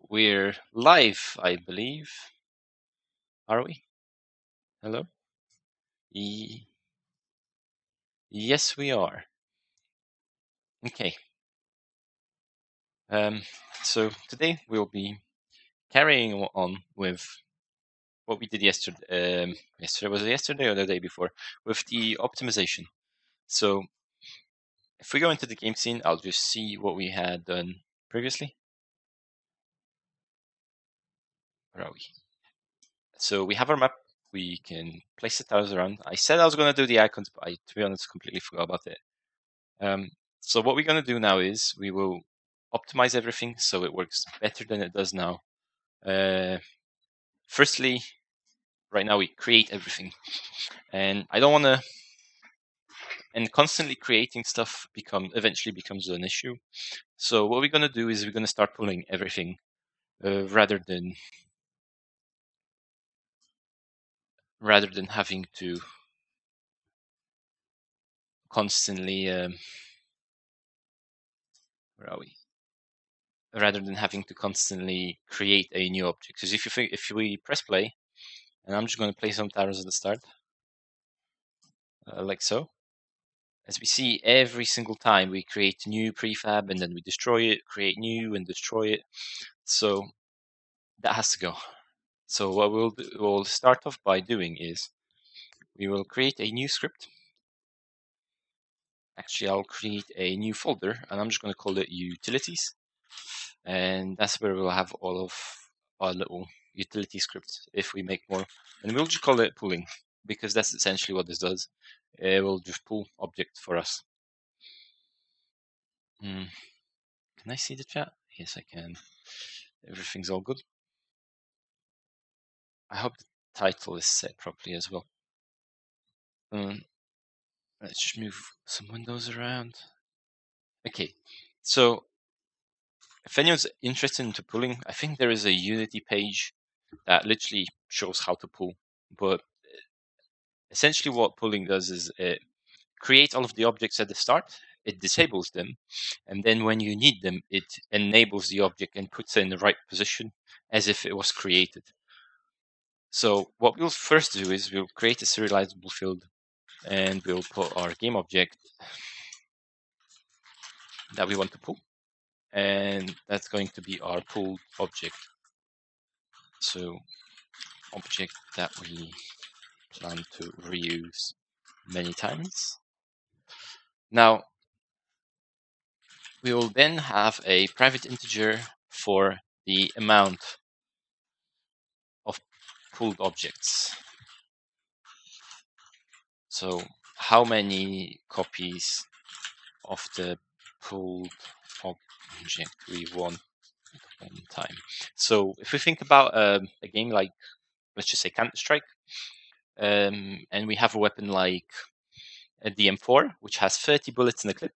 We're live, I believe. Are we? Hello? Yes, we are. Okay. So today we'll be carrying on with what we did yesterday. Yesterday, was it yesterday or the day before? With the optimization. So if we go into the game scene, I'll just see what we had done previously. Where are we? So we have our map. We can place the tiles around. I said I was going to do the icons, but to be honest, completely forgot about it. So what we're going to do now is we will optimize everything so it works better than it does now. Firstly, right now we create everything, and I don't want to. And constantly creating stuff eventually becomes an issue. So what we're going to do is we're going to start pulling everything rather than having to constantly where are we? Rather than having to constantly create a new object. Because if we press play, and I'm just going to play some tiles at the start, like so. As we see, every single time we create new prefab and then we destroy it, create new and destroy it. So that has to go. So what we'll start off by doing is we will create a new script. Actually, I'll create a new folder and I'm just going to call it utilities. And that's where we'll have all of our little utility scripts if we make more. And we'll just call it pooling because that's essentially what this does. It will just pull objects for us. Can I see the chat? Yes, I can. Everything's all good. I hope the title is set properly as well. Let's just move some windows around. Okay, so if anyone's interested into pulling, I think there is a Unity page that literally shows how to pull. But essentially what pulling does is it creates all of the objects at the start, it disables them, and then when you need them, it enables the object and puts it in the right position as if it was created. So what we'll first do is we'll create a serializable field and we'll put our game object that we want to pull. And that's going to be our pulled object. So object that we plan to reuse many times. Now, we will then have a private integer for the amount of pulled objects. So how many copies of the pulled object we want at one time. So if we think about a game like, let's just say Counter-Strike, and we have a weapon like a DM4, which has 30 bullets in the clip,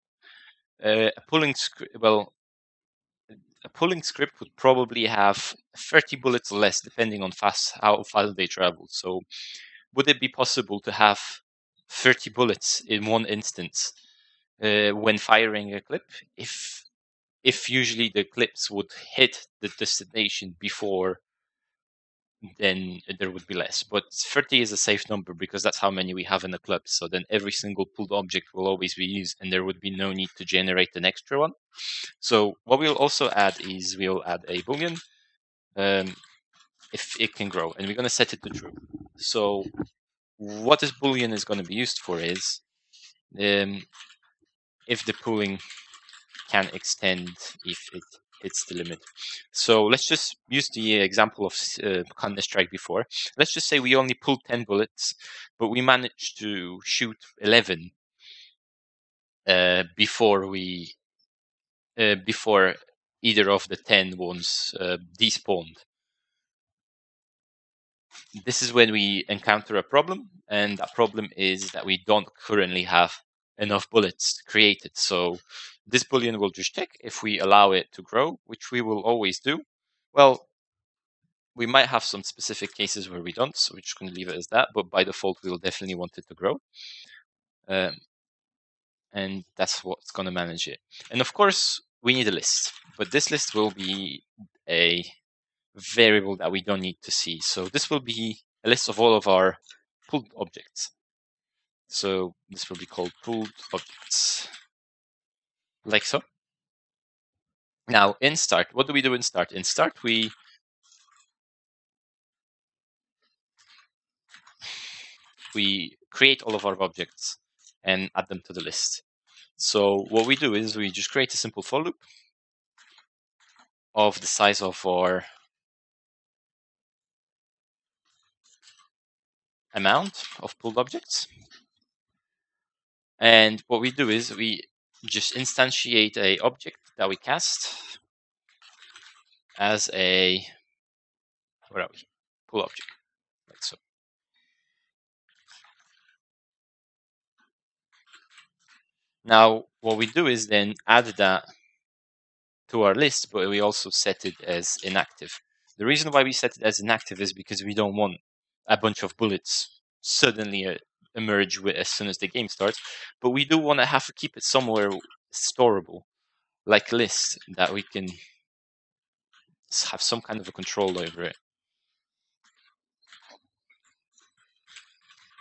a pulling script would probably have 30 bullets or less, depending on how fast they travel. So would it be possible to have 30 bullets in one instance when firing a clip if usually the clips would hit the destination before, then there would be less. But 30 is a safe number because that's how many we have in the clip. So then every single pulled object will always be used and there would be no need to generate an extra one. So what we'll also add is we'll add a boolean if it can grow, and we're going to set it to true. So what this boolean is going to be used for is if the pooling can extend if it hits the limit. So let's just use the example of Counter-Strike before. Let's just say we only pulled 10 bullets, but we managed to shoot 11 before either of the 10 ones despawned. This is when we encounter a problem, and that problem is that we don't currently have enough bullets created. So this boolean will just check if we allow it to grow, which we will always do. Well, we might have some specific cases where we don't, so we're just going to leave it as that, but by default, we'll definitely want it to grow. And that's what's going to manage it. And of course, we need a list, but this list will be a variable that we don't need to see. So this will be a list of all of our pulled objects. So this will be called pulled objects, like so. Now in start, what do we do in start? In start, we create all of our objects and add them to the list. So what we do is we just create a simple for loop of the size of our amount of pulled objects. And what we do is we just instantiate a object that we cast as a, where are we? Pull object, like so. Now, what we do is then add that to our list, but we also set it as inactive. The reason why we set it as inactive is because we don't want a bunch of bullets suddenly emerge as soon as the game starts, but we do want to have to keep it somewhere storable, like a list, that we can have some kind of a control over it.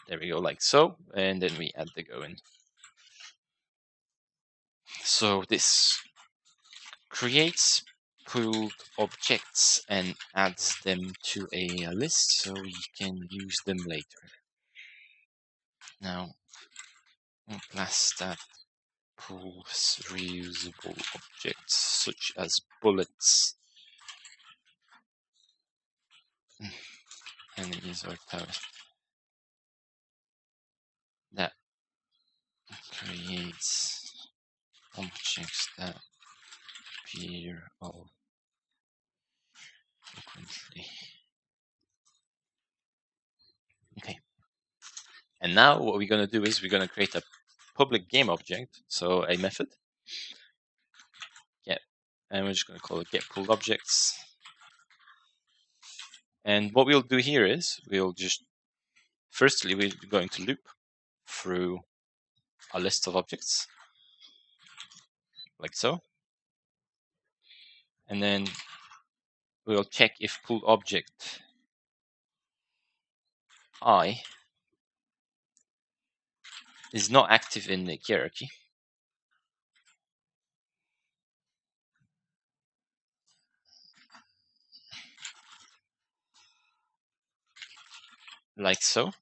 There we go, like so, and then we add the go in. So this creates pulled objects and adds them to a list so we can use them later. Now, class that pulls reusable objects such as bullets, enemies, or towers. That creates objects that appear all frequently. Okay. And now what we're going to do is we're going to create a public game object, so a method. Get, and we're just going to call it get pulled objects. And what we'll do here is we'll just, firstly, we're going to loop through a list of objects, like so. And then we'll check if pulled object I is not active in the hierarchy. Like so.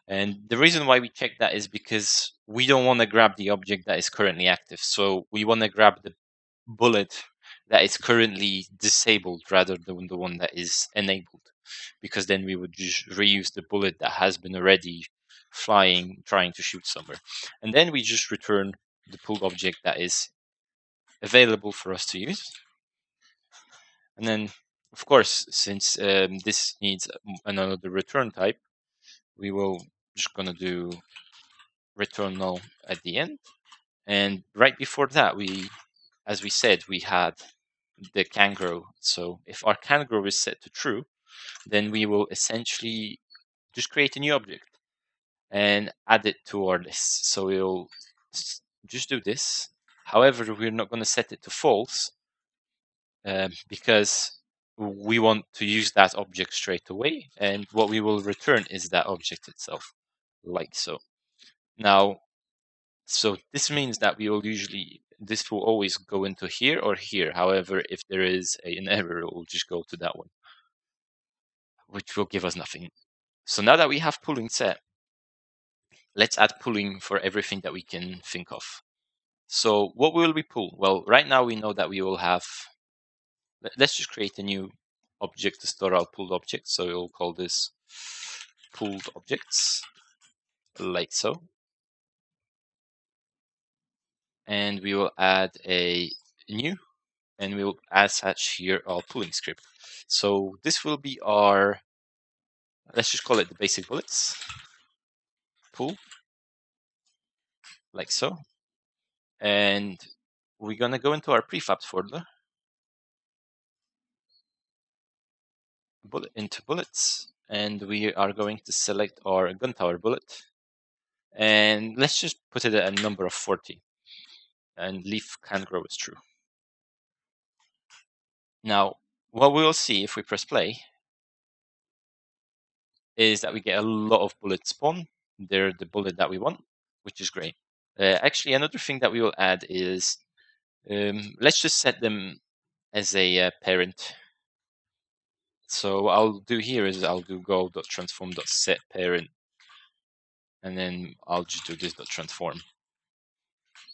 And the reason why we check that is because we don't want to grab the object that is currently active. So we want to grab the bullet that is currently disabled rather than the one that is enabled, because then we would just reuse the bullet that has been already flying, trying to shoot somewhere. And then we just return the pulled object that is available for us to use. And then, of course, since this needs another return type, we will just gonna do return null at the end. And right before that, as we said, we had the can grow. So if our can grow is set to true, then we will essentially just create a new object and add it to our list. So we'll just do this. However, we're not going to set it to false because we want to use that object straight away. And what we will return is that object itself, like so. Now, so this means that we will usually, this will always go into here or here. However, if there is an error, it will just go to that one, which will give us nothing. So now that we have pooling set, let's add pooling for everything that we can think of. So what will we pull? Well, right now we know that we will have, let's just create a new object to store our pulled objects. So we'll call this pulled objects, like so. And we will add a new, and we will attach here our pooling script. So this will be our, let's just call it the basic bullets, pool, like so. And we're gonna go into our prefabs folder, into bullets, and we are going to select our gun tower bullet. And let's just put it at a number of 40 and leave can grow as true. Now, what we'll see if we press play is that we get a lot of bullets spawn. They're the bullet that we want, which is great. Actually, another thing that we will add is let's just set them as a parent. So what I'll do here is I'll do go.transform.set parent, and then I'll just do this .transform.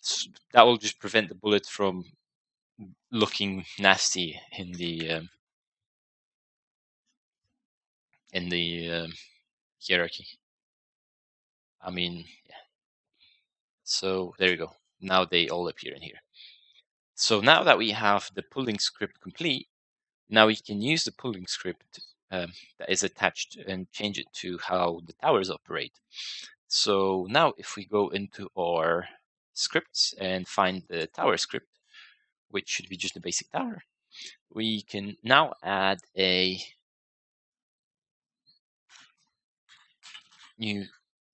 So that will just prevent the bullet from looking nasty in the hierarchy. I mean, yeah. So there you go. Now they all appear in here. So now that we have the pulling script complete, now we can use the pulling script that is attached and change it to how the towers operate. So now if we go into our scripts and find the tower script, which should be just a basic tower, we can now add a new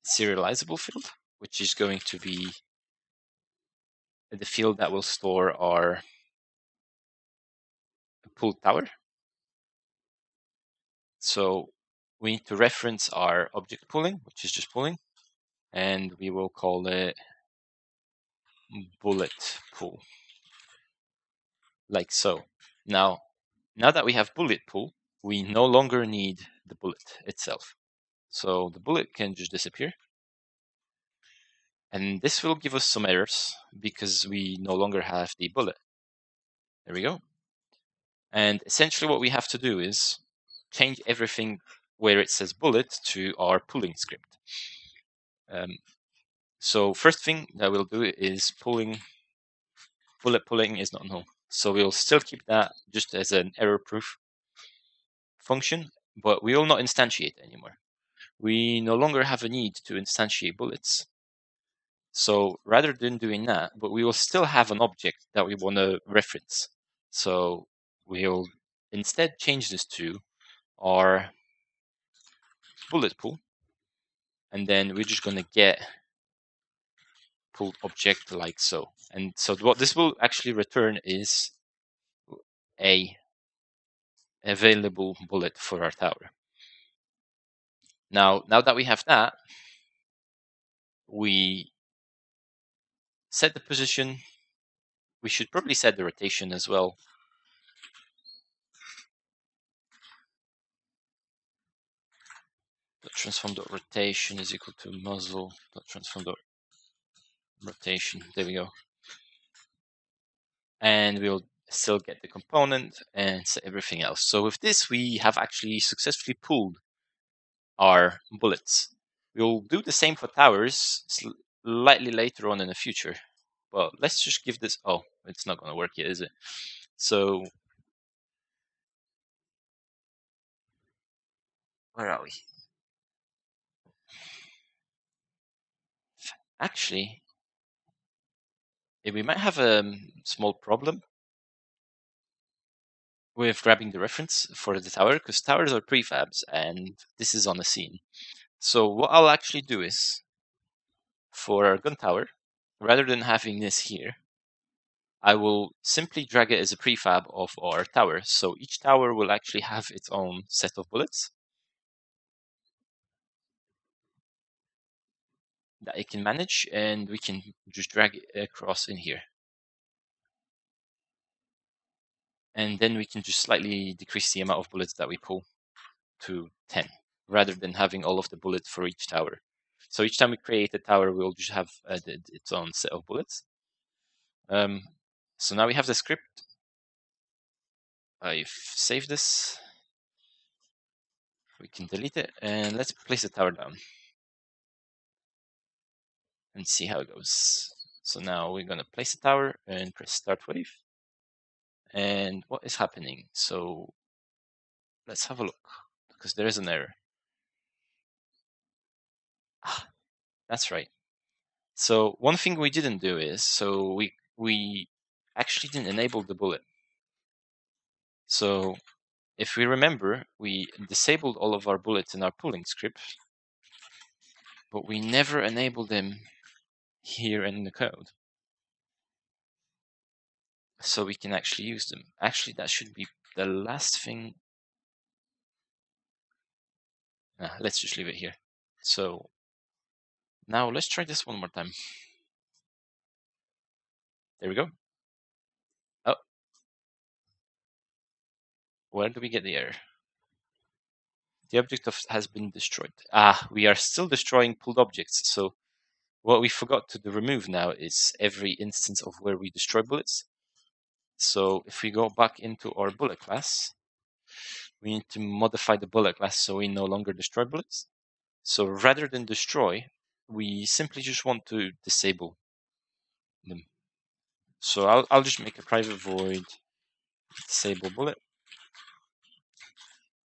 serializable field, which is going to be the field that will store our pulled tower. So we need to reference our object pulling, which is just pulling, and we will call it bullet pull, like so. Now that we have bullet pull, we no longer need the bullet itself. So the bullet can just disappear. And this will give us some errors because we no longer have the bullet. There we go. And essentially what we have to do is change everything where it says bullet to our pulling script. So first thing that we'll do is bullet pulling is not null. So we'll still keep that just as an error-proof function, but we will not instantiate it anymore. We no longer have a need to instantiate bullets. So rather than doing that, but we will still have an object that we want to reference. So we'll instead change this to our bullet pull, and then we're just going to get pulled object like so. And so what this will actually return is a available bullet for our tower. Now that we have that, we set the position. We should probably set the rotation as well. Transform.rotation is equal to muzzle.transform.rotation. There we go. And we'll still get the component and set everything else. So with this, we have actually successfully pulled our bullets. We'll do the same for towers slightly later on in the future. But let's just give this... Oh, it's not going to work yet, is it? So where are we? Actually, we might have a small problem with grabbing the reference for the tower, because towers are prefabs and this is on a scene. So what I'll actually do is, for our gun tower, rather than having this here, I will simply drag it as a prefab of our tower. So each tower will actually have its own set of bullets that it can manage, and we can just drag it across in here. And then we can just slightly decrease the amount of bullets that we pull to 10, rather than having all of the bullets for each tower. So each time we create a tower, we'll just have its own set of bullets. So now we have the script. I've saved this. We can delete it, and let's place the tower down and see how it goes. So now we're going to place the tower and press start wave. And what is happening? So let's have a look, because there is an error. That's right. So one thing we didn't do is, so we actually didn't enable the bullet. So if we remember, we disabled all of our bullets in our pulling script, but we never enabled them here in the code. So we can actually use them. Actually, that should be the last thing. Let's just leave it here. So now let's try this one more time. There we go. Oh, where do we get the error? The object has been destroyed. We are still destroying pulled objects. So what we forgot to remove now is every instance of where we destroy bullets. So if we go back into our bullet class, we need to modify the bullet class so we no longer destroy bullets. So rather than destroy, we simply just want to disable them. So I'll just make a private void disable bullet,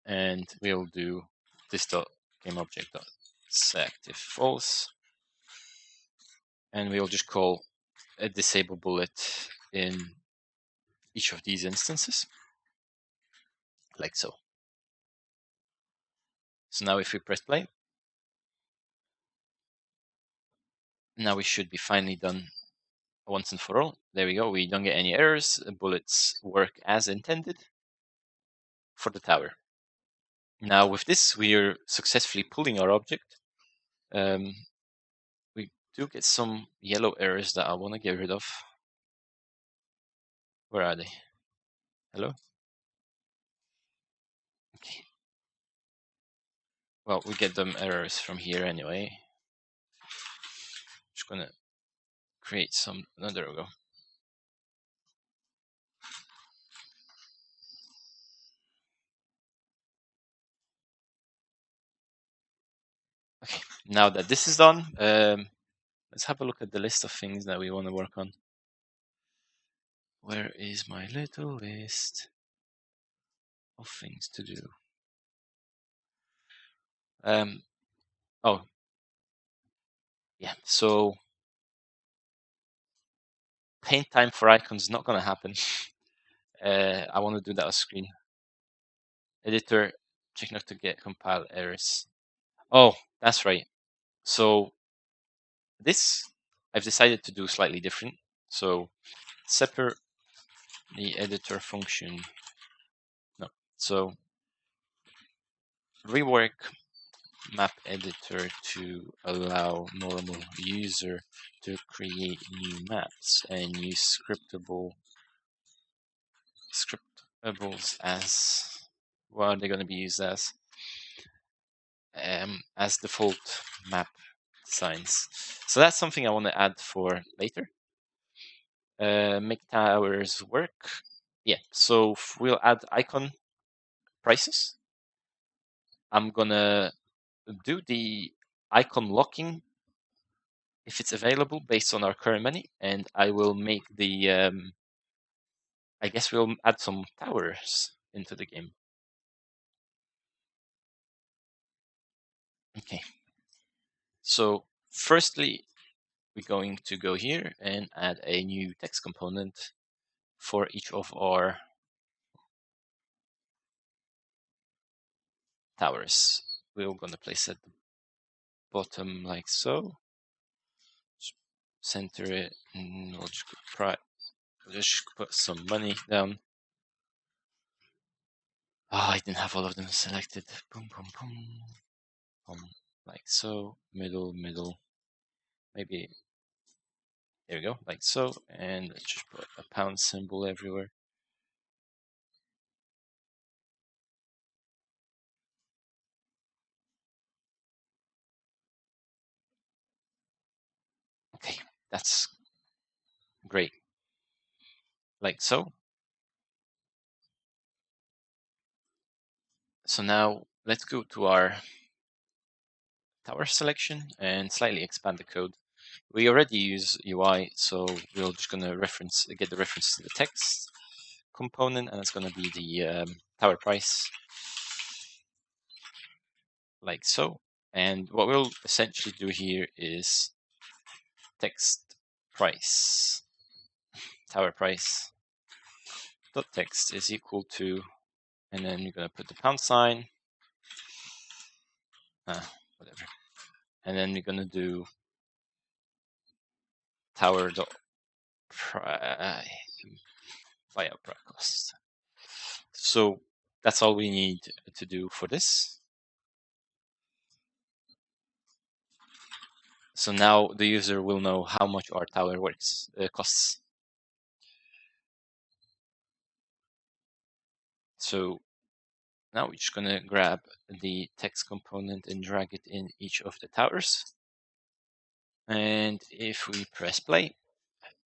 and we'll do this dot game object dot set if false, and we'll just call a disable bullet in each of these instances, like so. So now if we press play, now we should be finally done once and for all. There we go. We don't get any errors. The bullets work as intended for the tower. Now with this, we are successfully pulling our object. We do get some yellow errors that I want to get rid of. Where are they? Hello? Okay. Well, we get them errors from here anyway. Just gonna create some. No, there we go. Okay, now that this is done, let's have a look at the list of things that we want to work on. Where is my little list of things to do? Oh, yeah, so paint time for icons is not going to happen. I want to do that on screen. Editor, check not to get compile errors. Oh, that's right. So this I've decided to do slightly different. So separate the editor function. No, so rework map editor to allow normal user to create new maps and use scriptables as, what are they going to be used as default map designs. So that's something I want to add for later. Make towers work. Yeah, so we'll add icon prices. I'm gonna do the icon locking if it's available based on our current menu, and I will make the I guess we'll add some towers into the game. Okay, so firstly we're going to go here and add a new text component for each of our towers. We're going to place it at the bottom like so, center it, and we'll just put some money down. I didn't have all of them selected. Boom, boom, boom. Like so, middle, maybe, there we go, like so, and let's just put a pound symbol everywhere. Okay, that's great. Like so. So now let's go to our tower selection and slightly expand the code. We already use UI, so we're just going to get the reference to the text component, and it's going to be the tower price, like so. And what we'll essentially do here is text price, tower price dot text is equal to, and then you're going to put the pound sign, whatever, and then we're going to do tower dot price buyout price cost. So that's all we need to do for this. So now the user will know how much our tower costs. So now we're just gonna grab the text component and drag it in each of the towers. And if we press play,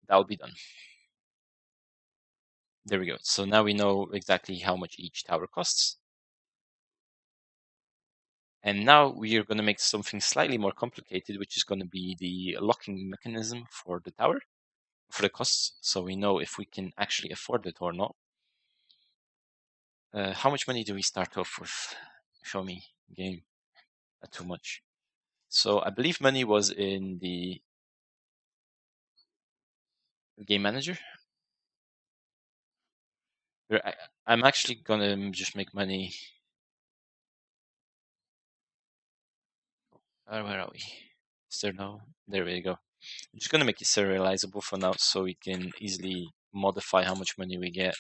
that'll be done. There we go. So now we know exactly how much each tower costs. And now we are going to make something slightly more complicated, which is going to be the locking mechanism for the tower, for the costs, so we know if we can actually afford it or not. How much money do we start off with? Show me, game. Too much. So I believe money was in the game manager. I'm actually going to just make money. Where are we? Is there no? There we go. I'm just going to make it serializable for now so we can easily modify how much money we get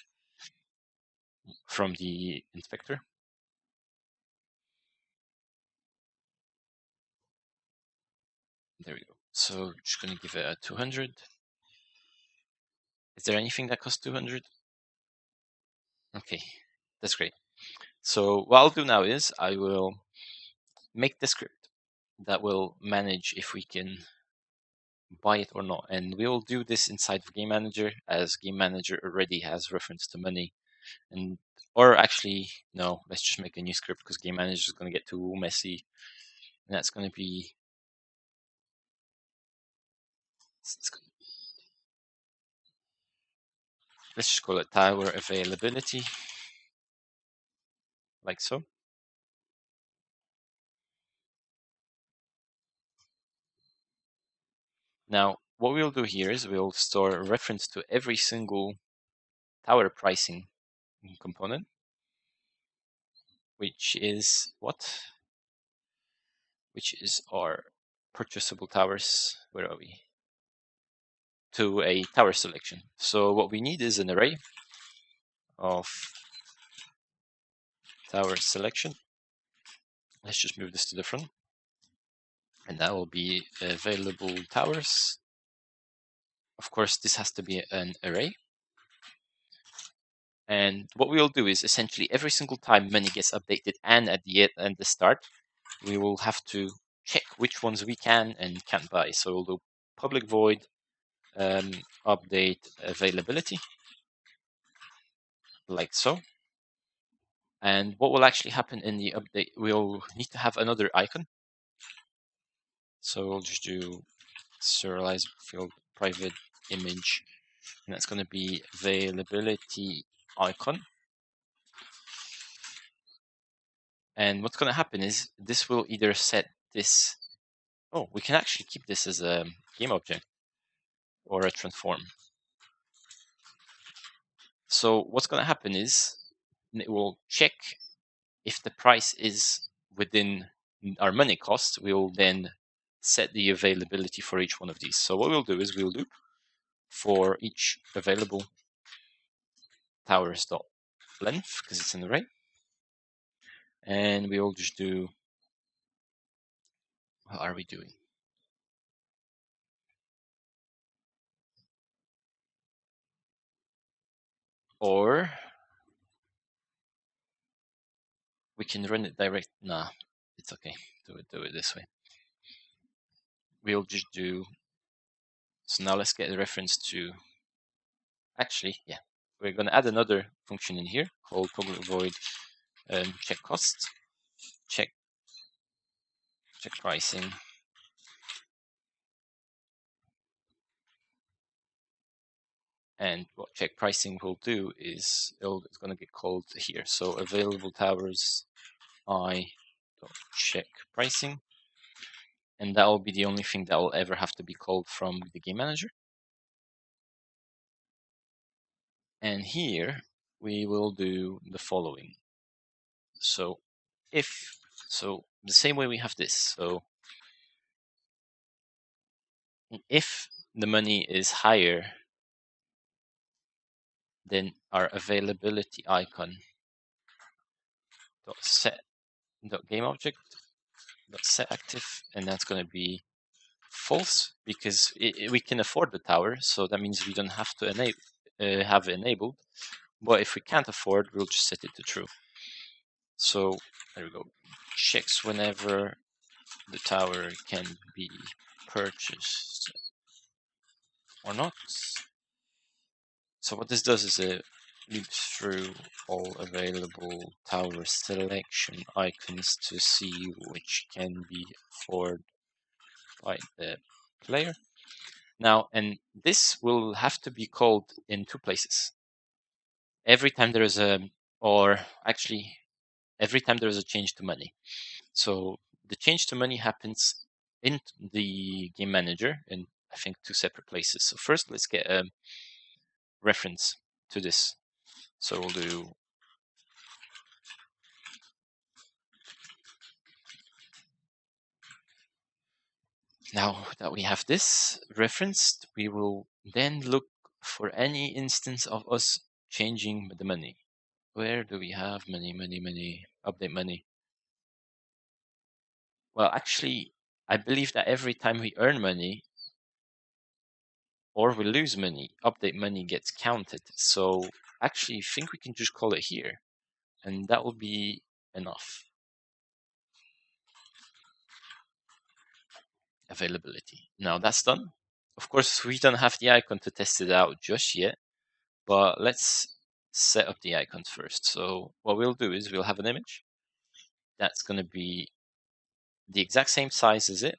from the inspector. There we go. So just going to give it a 200. Is there anything that costs 200? Okay, that's great. So what I'll do now is I will make the script that will manage if we can buy it or not. And we'll do this inside of Game Manager, as Game Manager already has reference to money. And or actually, no, let's just make a new script because Game Manager is going to get too messy. And that's going to be let's just call it tower availability, like so. Now, what we'll do here is we'll store a reference to every single tower pricing component, which is what? Which is our purchasable towers. Where are we? To a tower selection. So what we need is an array of tower selection. Let's just move this to the front. And that will be available towers. Of course, this has to be an array. And what we'll do is essentially every single time money gets updated and at the end and the start, we will have to check which ones we can and can't buy. So we'll do public void update availability, like so. And what will actually happen in the update, we'll need to have another icon. So we'll just do serialize field private image, and that's going to be availability icon. And what's going to happen is this will either set this. Oh, we can actually keep this as a game object or a transform. So what's going to happen is it will check if the price is within our money cost. We'll then set the availability for each one of these. So what we'll do is we'll loop for each available towers dot length because it's an array, and we'll just do. What are we doing? Or we can run it direct. Nah, it's okay. Do it this way. We'll just do. So now let's get a reference to. Actually, yeah, we're going to add another function in here called public void check cost, check pricing, and what check pricing will do is it's going to get called here. So available towers I check pricing, and that will be the only thing that will ever have to be called from the game manager. And here we will do the following. So the same way we have this. So if the money is higher than our availability icon, dot set dot game object dot set active, and that's going to be false because we can afford the tower, so that means we don't have to have it enabled. But if we can't afford, we'll just set it to true. So there we go. Checks whenever the tower can be purchased or not. So what this does is it loops through all available tower selection icons to see which can be afforded by the player. Now, and this will have to be called in two places. Every time there is or actually, every time there is a change to money. So the change to money happens in the game manager in, I think, two separate places. So first, let's get a reference to this. So we'll do now that we have this referenced, we will then look for any instance of us changing the money. Where do we have money, update money? Well, actually, I believe that every time we earn money or we lose money, update money gets counted. So actually, I think we can just call it here, and that will be enough. Availability. Now that's done. Of course, we don't have the icon to test it out just yet, but let's set up the icons first. So what we'll do is we'll have an image that's going to be the exact same size as it,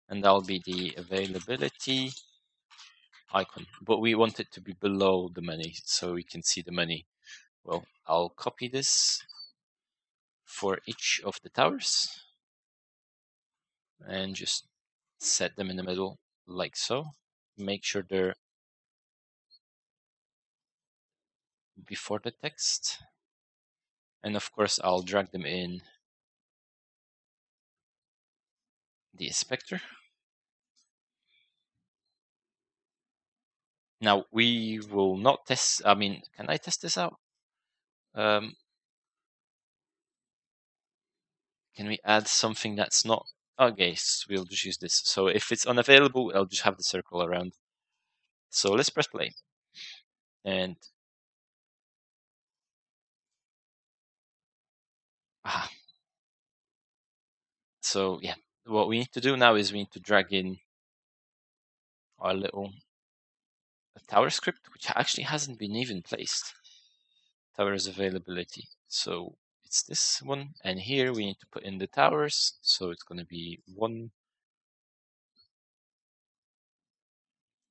and that'll be the availability icon, but we want it to be below the money so we can see the money. Well, I'll copy this for each of the towers and just set them in the middle like so. Make sure they're before the text. And of course, I'll drag them in the inspector. Now we will not test, can I test this out? Can we add something that's not, okay, so we'll just use this. So if it's unavailable, I'll just have the circle around. So let's press play. And so yeah, what we need to do now is we need to drag in our little tower script, which actually hasn't been even placed. Towers availability. So it's this one, and here we need to put in the towers. So it's going to be 1,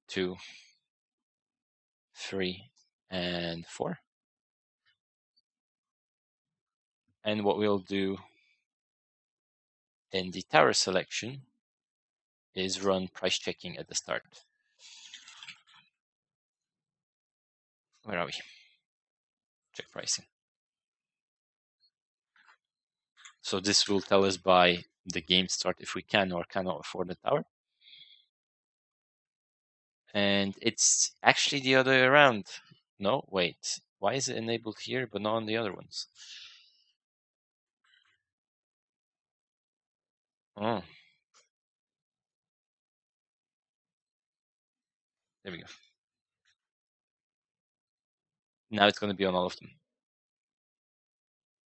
2, 3, and 4. And what we'll do in the tower selection is run price checking at the start. Where are we? Check pricing. So this will tell us by the game start if we can or cannot afford the tower. And it's actually the other way around. No, wait. Why is it enabled here but not on the other ones? Oh, there we go. Now it's going to be on all of them.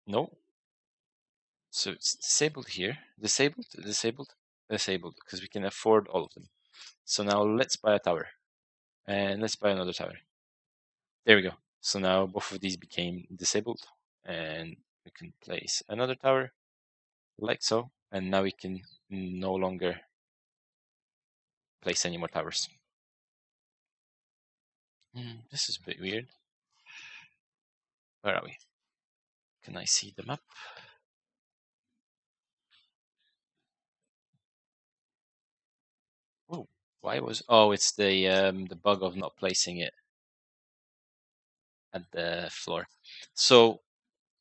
No. So it's disabled here. Disabled, disabled, disabled, because we can afford all of them. So now let's buy a tower. And let's buy another tower. There we go. So now both of these became disabled. And we can place another tower like so. And now we can no longer place any more towers. This is a bit weird. Where are we? Can I see the map? Oh, why was? Oh, it's the bug of not placing it at the floor. So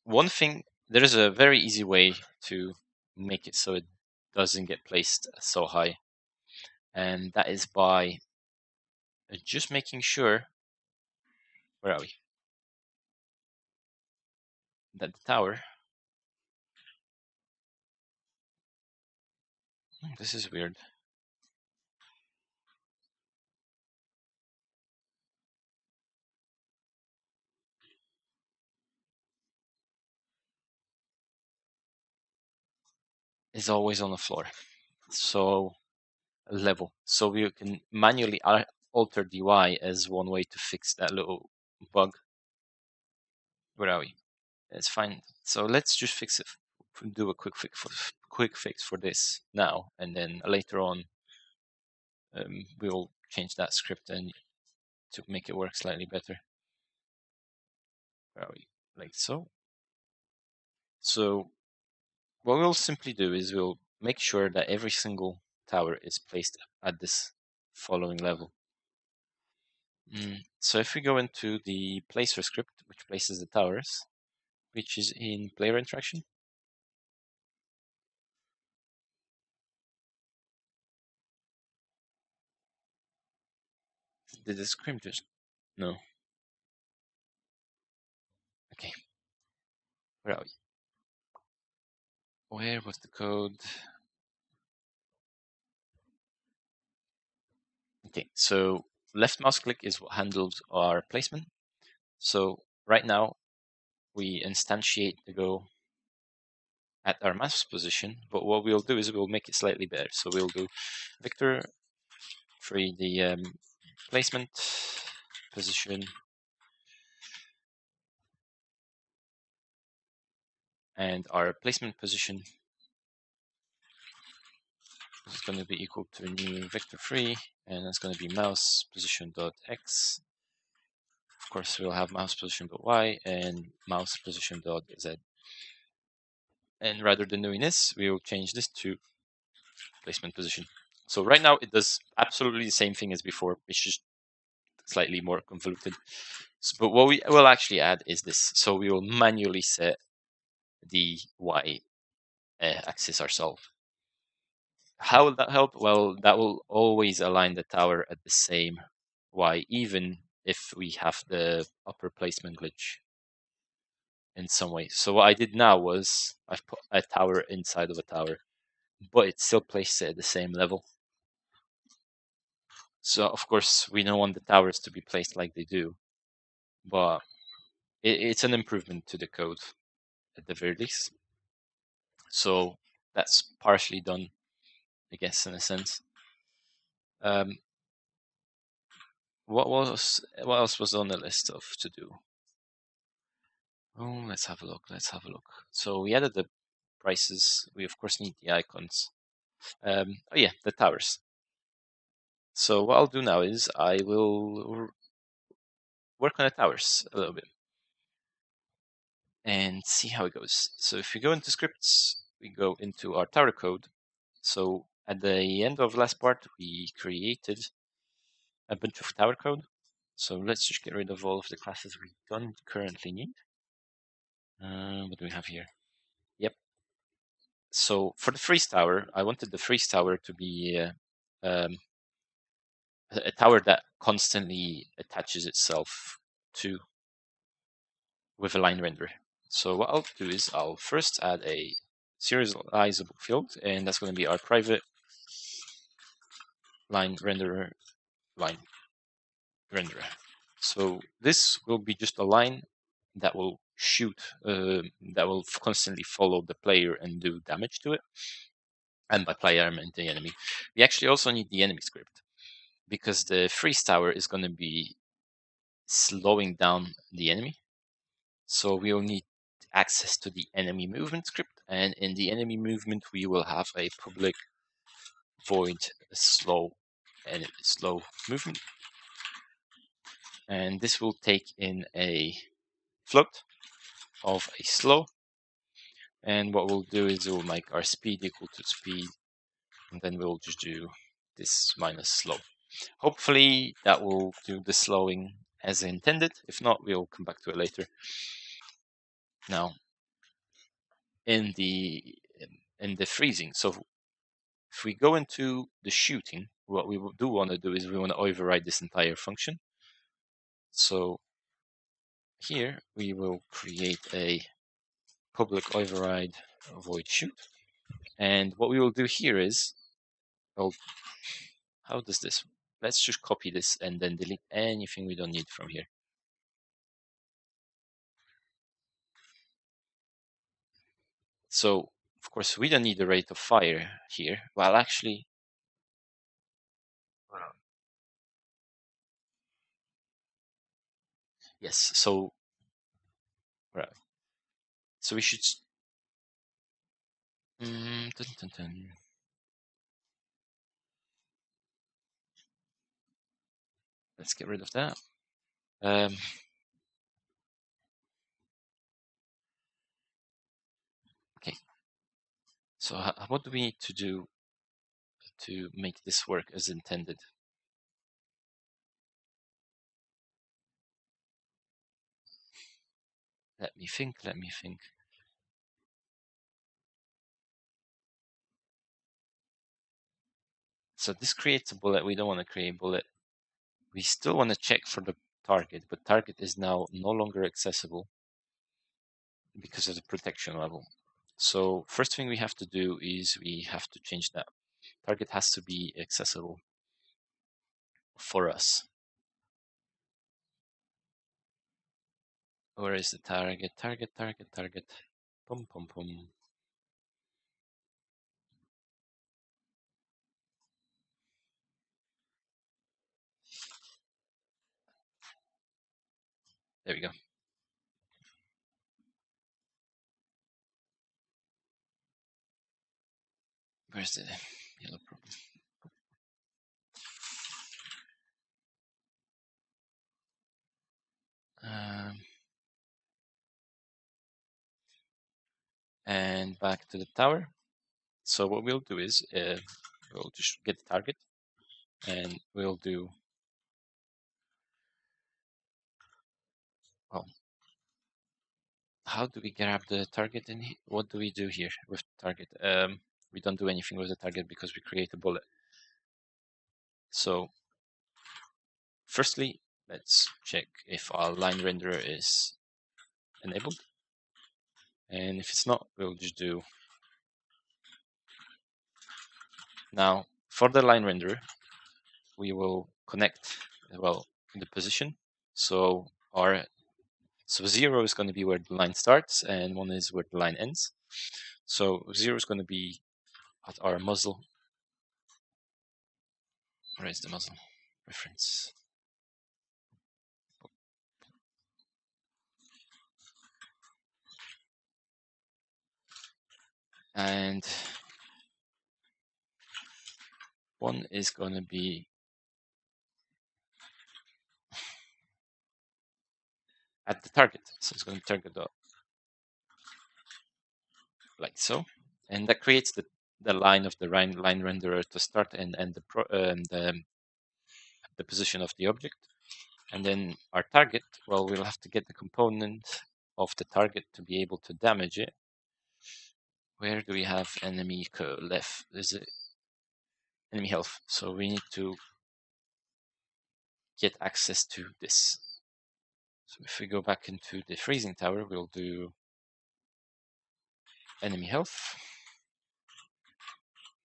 one thing, there is a very easy way to make it so it doesn't get placed so high, and that is by just making sure. Where are we? That the tower This is weird. Is always on the floor. So level. So we can manually alter the UI as one way to fix that little bug. Where are we? It's fine. So let's just fix it. Do a quick fix for this now, and then later on we will change that script and to make it work slightly better. Where are we? Like so. So what we'll simply do is we'll make sure that every single tower is placed at this following level. So if we go into the placer script, which places the towers, which is in player interaction. Did the script just... No. Okay. Where are we? Where was the code? Okay, so left mouse click is what handles our placement. So right now we instantiate the Go at our mouse position, but what we'll do is we'll make it slightly better. So we'll do Victor for the placement position, and our placement position is going to be equal to new vector3, and it's going to be mouse position dot x. Of course, we'll have mouse position dot y and mouse position dot z. And rather than doing this, we will change this to placement position. So right now it does absolutely the same thing as before. It's just slightly more convoluted. But what we will actually add is this. So we will manually set the y axis ourselves. How will that help? Well, that will always align the tower at the same y, even if we have the upper placement glitch in some way. So what I did now was I've put a tower inside of a tower, but it still places it at the same level. So of course we don't want the towers to be placed like they do, but it's an improvement to the code at the very least. So that's partially done, I guess, in a sense. What else was on the list of to do? Oh, let's have a look. Let's have a look. So we added the prices. We of course need the icons. Oh yeah, the towers. So what I'll do now is I will work on the towers a little bit and see how it goes. So if we go into scripts, we go into our tower code. So at the end of last part, we created a bunch of tower code. So let's just get rid of all of the classes we don't currently need. What do we have here? Yep. So for the freeze tower, I wanted the freeze tower to be a tower that constantly attaches itself to with a line renderer. So what I'll do is I'll first add a serializable field, and that's going to be our private line renderer. So this will be just a line that will shoot, that will constantly follow the player and do damage to it. And by player, I mean the enemy. We actually also need the enemy script, because the freeze tower is going to be slowing down the enemy. So we will need access to the enemy movement script, and in the enemy movement we will have a public void slow and slow movement, and this will take in a float of a slow, and what we'll do is we'll make our speed equal to speed, and then we'll just do this minus slow. Hopefully that will do the slowing as intended. If not, we'll come back to it later. Now, in the freezing, so if we go into the shooting, what we do want to do is we want to override this entire function. So here we will create a public override void shoot, and what we will do here is well, how does this? Let's just copy this and then delete anything we don't need from here. So, of course, we don't need the rate of fire here. Well, actually, yes. So, right. So we should. Dun, dun, dun. Let's get rid of that. Okay. So what do we need to do to make this work as intended? Let me think. So this creates a bullet. We don't want to create a bullet. We still want to check for the target, but target is now no longer accessible because of the protection level. So first thing we have to do is we have to change that. Target has to be accessible for us. Where is the target? Target. Pum pum pum. There we go. Where's the yellow problem? And back to the tower. So what we'll do is we'll just get the target, and we'll do. Well, how do we grab the target in here? What do we do here with the target? We don't do anything with the target because we create a bullet. So firstly, let's check if our line renderer is enabled. And if it's not, we'll just do. Now, for the line renderer, we will connect, well, the position. So 0 is going to be where the line starts, and 1 is where the line ends. So 0 is going to be at our muzzle. Where is the muzzle? Reference. And 1 is going to be at the target. So it's going to target up like so. And that creates the line of the line renderer to start and the position of the object. And then our target, well, we'll have to get the component of the target to be able to damage it. Where do we have enemy left? Is it enemy health? So we need to get access to this. So if we go back into the freezing tower, we'll do enemy health,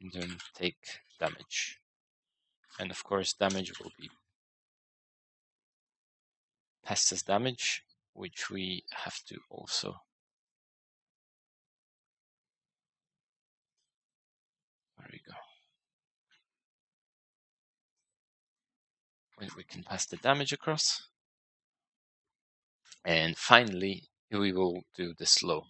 and then take damage. And of course, damage will be passed as damage, which we have to also. There we go. We can pass the damage across. And finally, we will do the slow.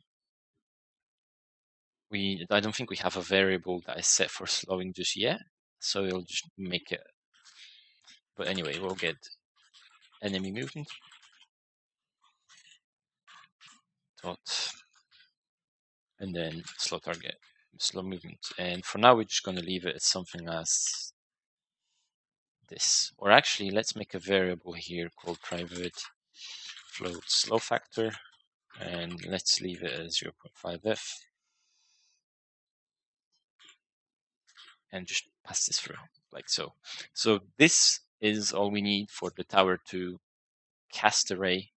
I don't think we have a variable that is set for slowing just yet, so we'll just make it. But anyway, we'll get enemy movement dot, and then slow target, slow movement. And for now, we're just going to leave it as something as this. Or actually, let's make a variable here called private float slow factor, and let's leave it as 0.5f, and just pass this through like so. So this is all we need for the tower to cast a ray,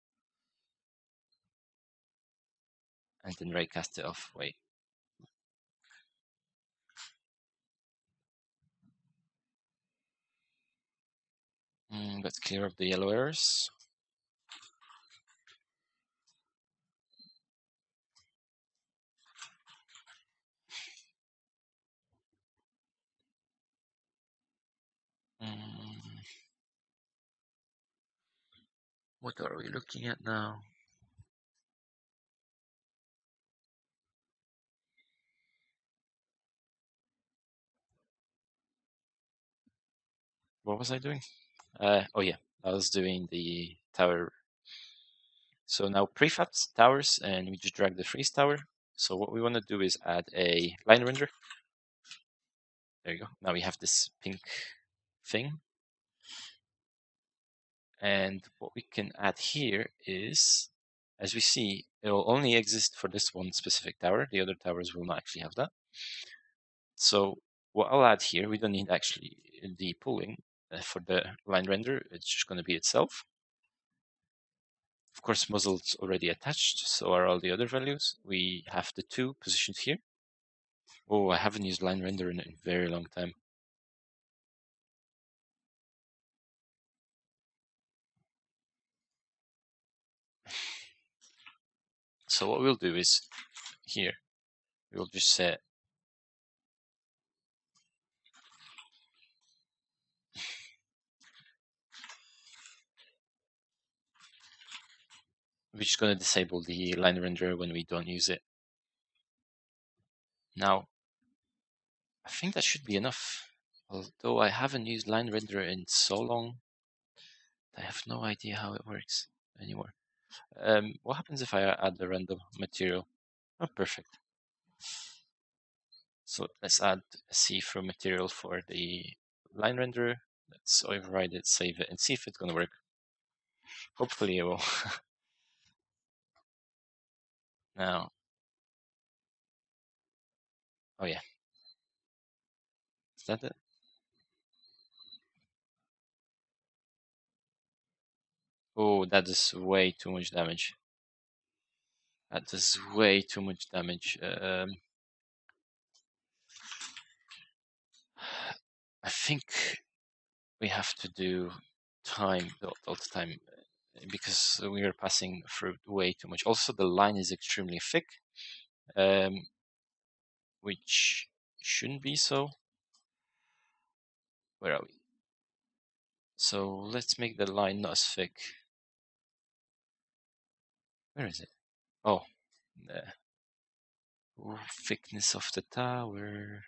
and then ray cast it off. Wait. Let's clear up the yellow errors. What are we looking at now? What was I doing? Oh yeah, I was doing the tower. So now prefabs towers, and we just drag the freeze tower. So what we want to do is add a line render. There you go. Now we have this pink thing. And what we can add here is, as we see, it will only exist for this one specific tower. The other towers will not actually have that. So what I'll add here, we don't need actually the pooling for the line render. It's just going to be itself. Of course, muzzle's already attached, so are all the other values. We have the 2 positioned here. Oh, I haven't used line render in a very long time. So what we'll do is, here, we'll just set we're just going to disable the line renderer when we don't use it. Now, I think that should be enough. Although I haven't used line renderer in so long, I have no idea how it works anymore. What happens if I add the random material? Oh, perfect. So let's add a see-through material for the line renderer. Let's override it, save it, and see if it's going to work. Hopefully it will. Now, oh yeah, is that it? Oh, that is way too much damage. That does way too much damage. I think we have to do time all the time because we are passing through way too much. Also, the line is extremely thick, which shouldn't be so. Where are we? So let's make the line not as thick. Where is it? Oh, the thickness of the tower.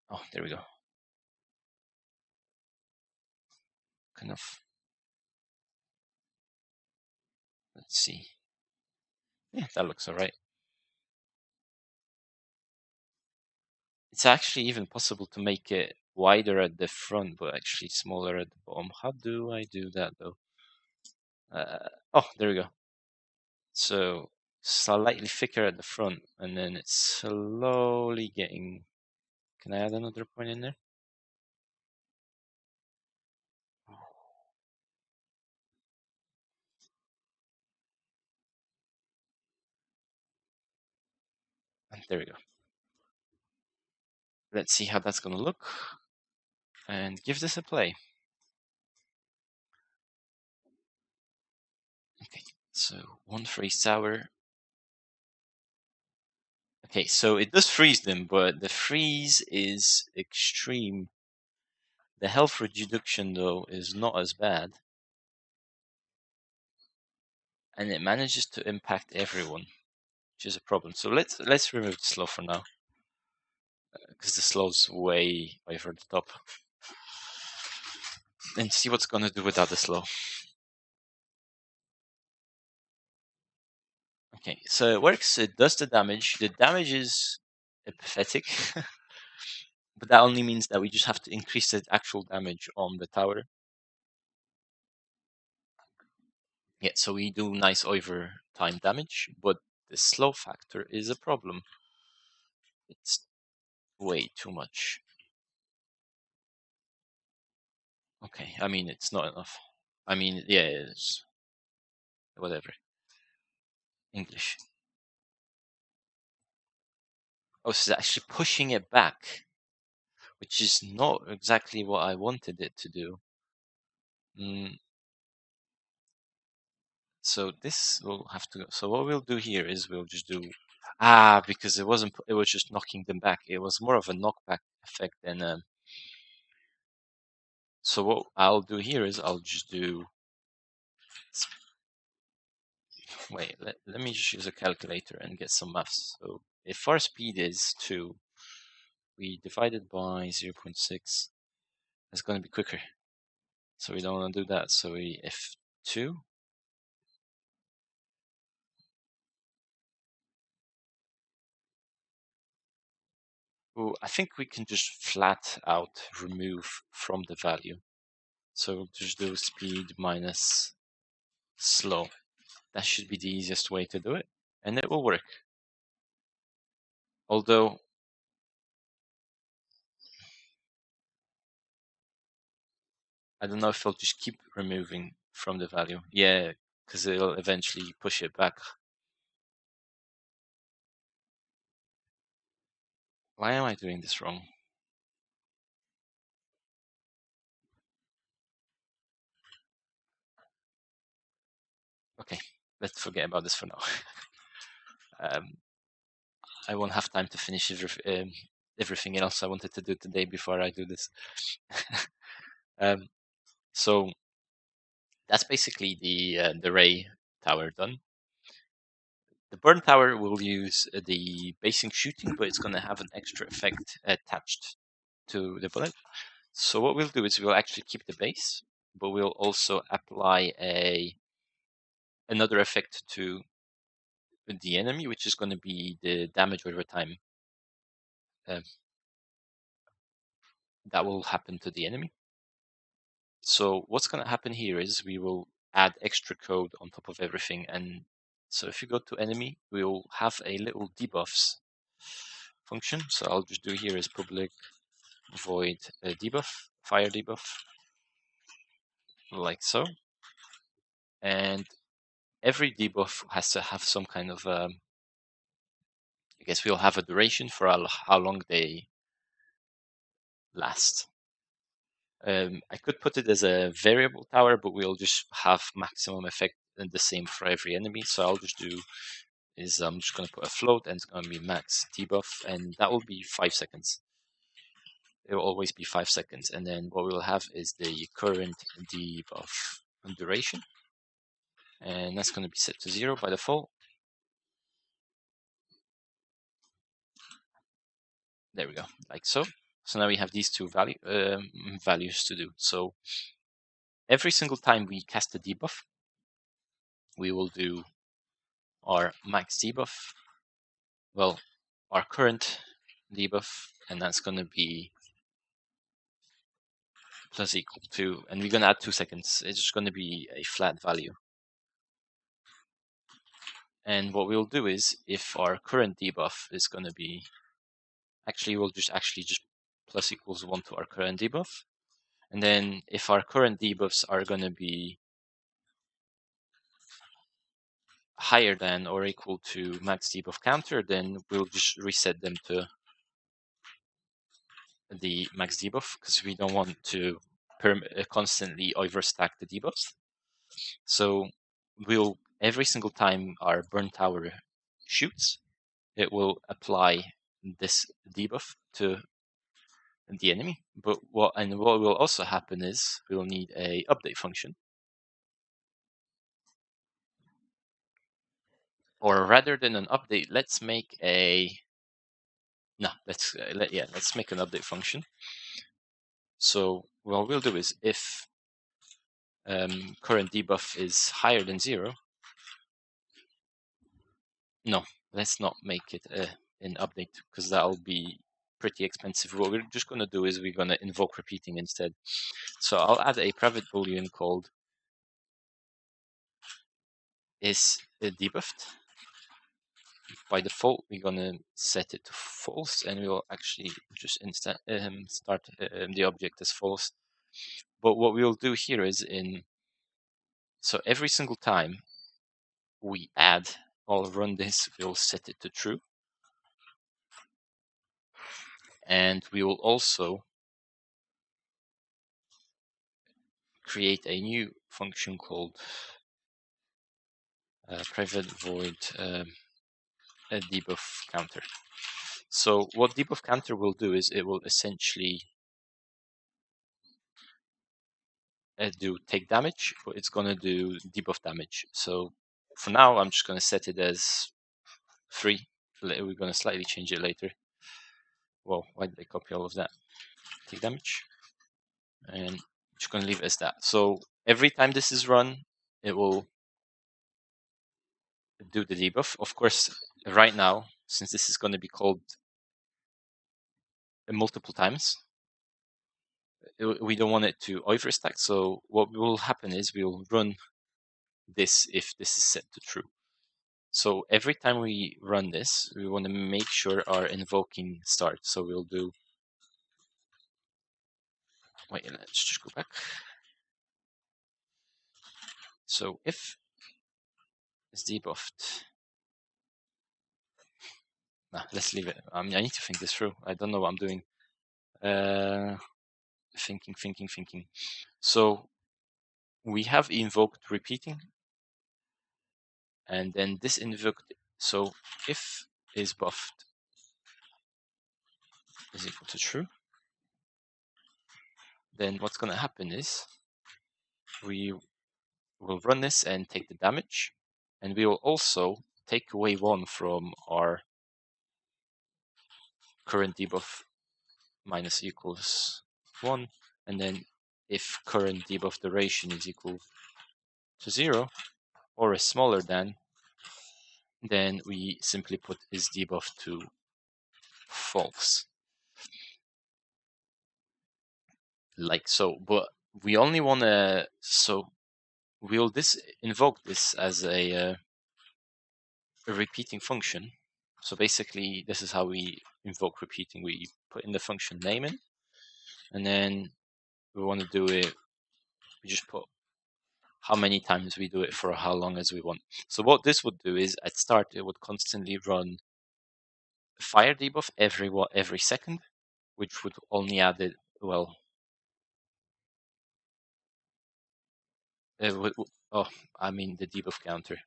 Oh, there we go. Kind of. Let's see. Yeah, that looks alright. It's actually even possible to make it wider at the front, but actually smaller at the bottom. How do I do that though? Oh, there we go. So slightly thicker at the front, and then it's slowly getting. Can I add another point in there? And there we go. Let's see how that's going to look, and give this a play. Okay, so 1 freeze tower. Okay, so it does freeze them, but the freeze is extreme. The health reduction, though, is not as bad. And it manages to impact everyone, which is a problem. So let's remove the slow for now, because the slow's way over the top. And see what's going to do without the slow. Okay, so it works. It does the damage. The damage is pathetic, but that only means that we just have to increase the actual damage on the tower. Yeah, so we do nice over time damage, but the slow factor is a problem. It's way too much. Okay, I mean, it's not enough. I mean, yeah, it's whatever. English. Oh, so it's actually pushing it back, which is not exactly what I wanted it to do. So this will have to go. So what we'll do here is we'll just do because it wasn't. It was just knocking them back. It was more of a knockback effect than. So what I'll do here is I'll just do. Wait, let me just use a calculator and get some maths. So if our speed is 2, we divide it by 0.6. It's going to be quicker. So we don't want to do that. So we F2. Well, I think we can just flat out remove from the value. So just do speed minus slow. That should be the easiest way to do it, and it will work. Although, I don't know if it'll just keep removing from the value. Yeah, because it'll eventually push it back. Why am I doing this wrong? Okay, let's forget about this for now. I won't have time to finish everything else I wanted to do today before I do this. So that's basically the ray tower done. The burn tower will use the basing shooting, but it's going to have an extra effect attached to the bullet. So what we'll do is we'll actually keep the base, but we'll also apply another effect to the enemy, which is going to be the damage over time uh, that will happen to the enemy. So what's going to happen here is we will add extra code on top of everything. And so if you go to enemy, we'll have a little debuffs function. So I'll just do here is public void debuff, fire debuff, like so. And every debuff has to have some kind of, I guess we'll have a duration for how long they last. I could put it as a variable tower, but we'll just have maximum effect and the same for every enemy. So I'll just do is I'm just going to put a float and it's going to be max debuff, and that will be 5 seconds. It will always be 5 seconds. And then what we'll have is the current debuff duration, and that's going to be set to 0 by default. There we go, like so. So now we have these two values to do. So every single time we cast a debuff, we will do our max debuff, well, our current debuff, and that's going to be plus equal to, and we're going to add 2 seconds. It's just going to be a flat value. And what we'll do is, if our current debuff is going to be, actually, we'll just plus equals 1 to our current debuff. And then if our current debuffs are going to be higher than or equal to max debuff counter, then we'll just reset them to the max debuff, because we don't want to constantly overstack the debuffs. So we'll, every single time our burn tower shoots, it will apply this debuff to the enemy. But what will also happen is we'll need a update function, or rather than an update, let's make a let's make an update function. So what we'll do is if current debuff is higher than 0, no, let's not make it an update, because that'll be pretty expensive. What we're just going to do is we're going to invoke repeating instead. So I'll add a private boolean called is debuffed. By default, we're going to set it to false, and we will actually just start the object as false. But what we'll do here is so every single time we add or run this, we'll set it to true. And we will also create a new function called private void debuff counter. So what debuff counter will do is it will essentially do take damage, but it's going to do debuff damage. So for now, I'm just going to set it as 3. We're going to slightly change it later. Well, why did I copy all of that? Take damage. And just going to leave it as that. So every time this is run, it will do the debuff. Of course, right now, since this is going to be called multiple times, we don't want it to overstack. So what will happen is we will run this if this is set to true. So every time we run this, we want to make sure our invoking starts. So we'll do, wait, let's just go back. So if it's debuffed, nah, let's leave it. I need to think this through. I don't know what I'm doing. Thinking. So we have invoked repeating, and then this invoked. So if is buffed is equal to true, then what's going to happen is we will run this and take the damage, and we will also take away 1 from our current debuff minus equals 1, and then if current debuff duration is equal to 0 or is smaller than, then we simply put is debuff to false, like so. But we only want to, so we'll invoke this as a repeating function. So basically, this is how we invoke repeating. We put in the function name in, and then we want to do it. We just put how many times we do it for how long as we want. So what this would do is at start it would constantly run fire debuff every second, which would only add it. Well, it would, I mean the debuff counter,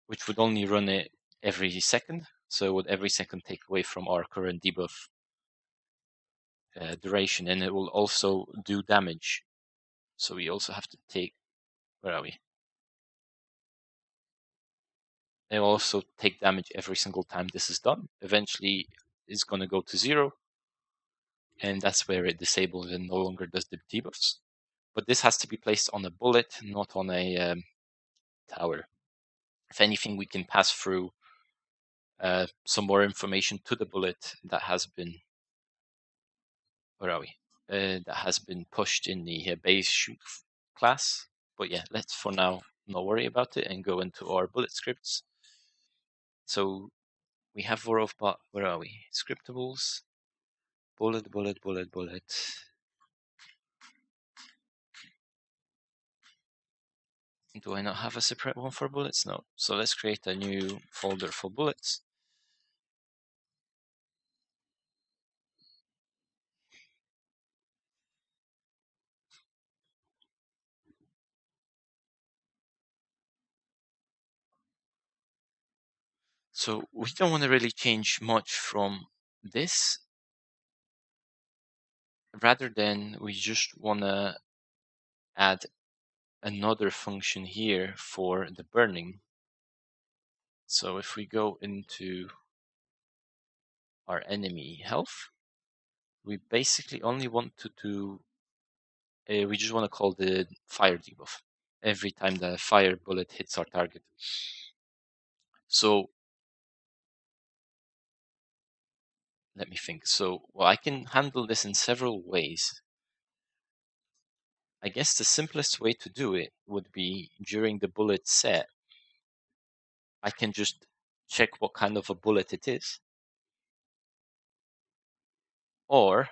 which would only run it every second. So it would every second take away from our current debuff duration, and it will also do damage. So we also have to take, where are we? It will also take damage every single time this is done. Eventually, it's going to go to 0, and that's where it disables and no longer does the debuffs. But this has to be placed on a bullet, not on a tower. If anything, we can pass through some more information to the bullet that has been, where are we? That has been pushed in the base shoot class. But yeah, let's for now not worry about it and go into our bullet scripts. So we have Vorovbot, where are we? Scriptables, bullet. Do I not have a separate one for bullets? No. So let's create a new folder for bullets. So we don't want to really change much from this. Rather than we just want to add another function here for the burning. So if we go into our enemy health, we basically only want to do, we just want to call the fire debuff every time the fire bullet hits our target. So let me think. So, well, I can handle this in several ways. I guess the simplest way to do it would be during the bullet set, I can just check what kind of a bullet it is. Or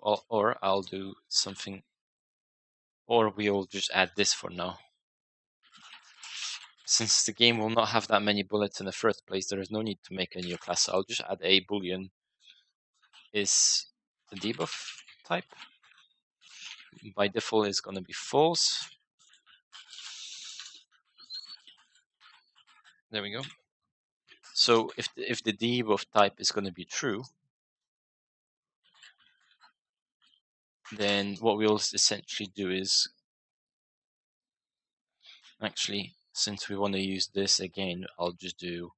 I'll do something, or we'll just add this for now. since the game will not have that many bullets in the first place, there is no need to make a new class. So I'll just add a boolean is the debuff type. By default is going to be false. There we go. So if the debuff type is going to be true, then what we'll essentially do is, actually, since we want to use this again, I'll just do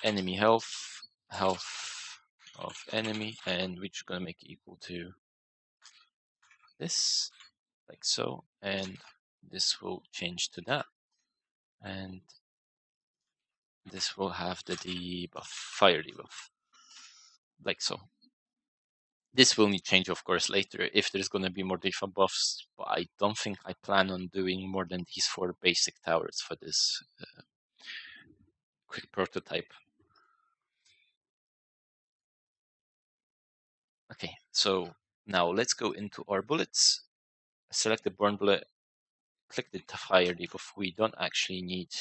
enemy health of enemy, and we're just going to make it equal to this, like so, and this will change to that, and this will have the debuff, fire debuff, like so. This will need change, of course, later if there's going to be more default buffs, but I don't think I plan on doing more than these 4 basic towers for this quick prototype. Okay, so now let's go into our bullets. Select the burn bullet, click the fire debuff. We don't actually need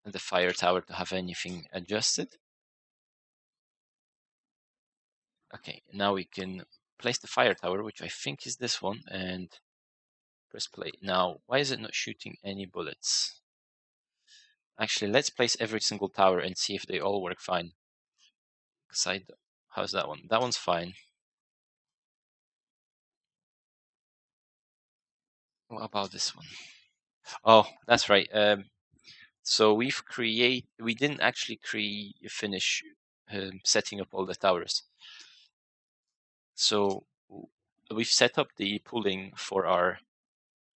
the fire tower to have anything adjusted. Okay, now we can place the fire tower, which I think is this one, and press play. Now, why is it not shooting any bullets? Actually, let's place every single tower and see if they all work fine. How's that one? That one's fine. What about this one? Oh, that's right. So we didn't actually finish setting up all the towers. So we've set up the pooling for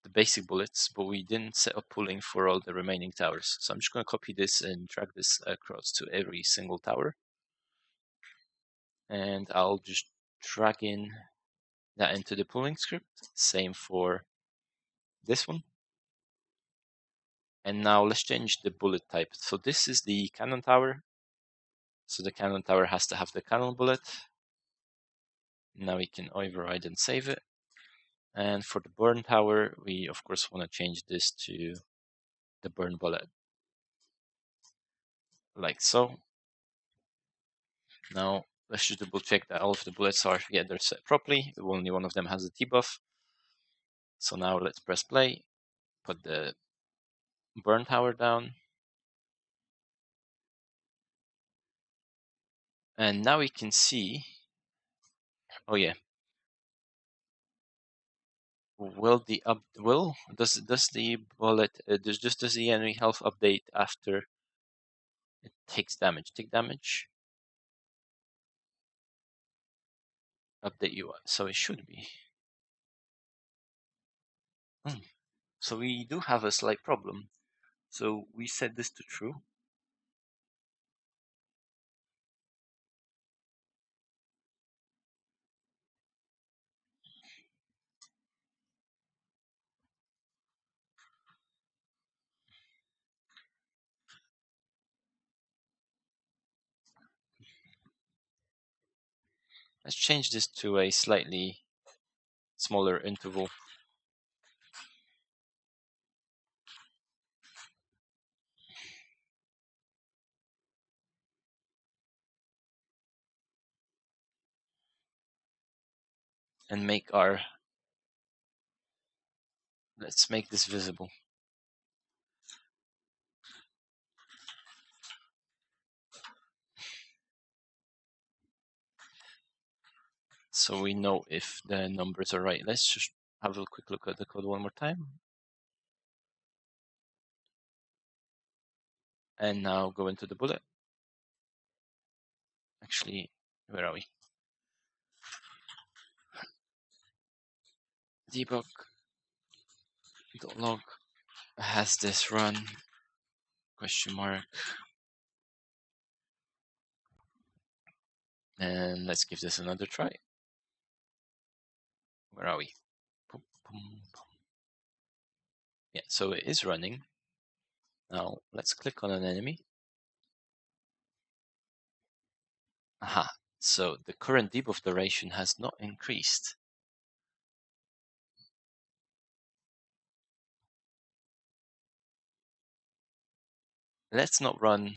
the basic bullets, but we didn't set up pooling for all the remaining towers. So I'm just going to copy this and drag this across to every single tower. And I'll just drag in that into the pooling script. Same for this one. And now let's change the bullet type. So this is the cannon tower. So the cannon tower has to have the cannon bullet. Now we can override and save it. And for the burn tower, we of course want to change this to the burn bullet, like so. Now let's just double check that all of the bullets are, yeah, they're set properly. Only one of them has a debuff. So now let's press play, put the burn tower down. And now we can see, oh yeah, does the bullet does the enemy health update after it takes damage? Take damage. Update UI. So it should be. So we do have a slight problem. So we set this to true. Let's change this to a slightly smaller interval. And let's make this visible. So we know if the numbers are right. Let's just have a quick look at the code one more time. And now go into the bullet. Actually, where are we? Debug.log has this run, question mark. And let's give this another try. Where are we? Boom, boom, boom. Yeah, so it is running. Now let's click on an enemy. Aha, so the current debuff duration has not increased. let's not run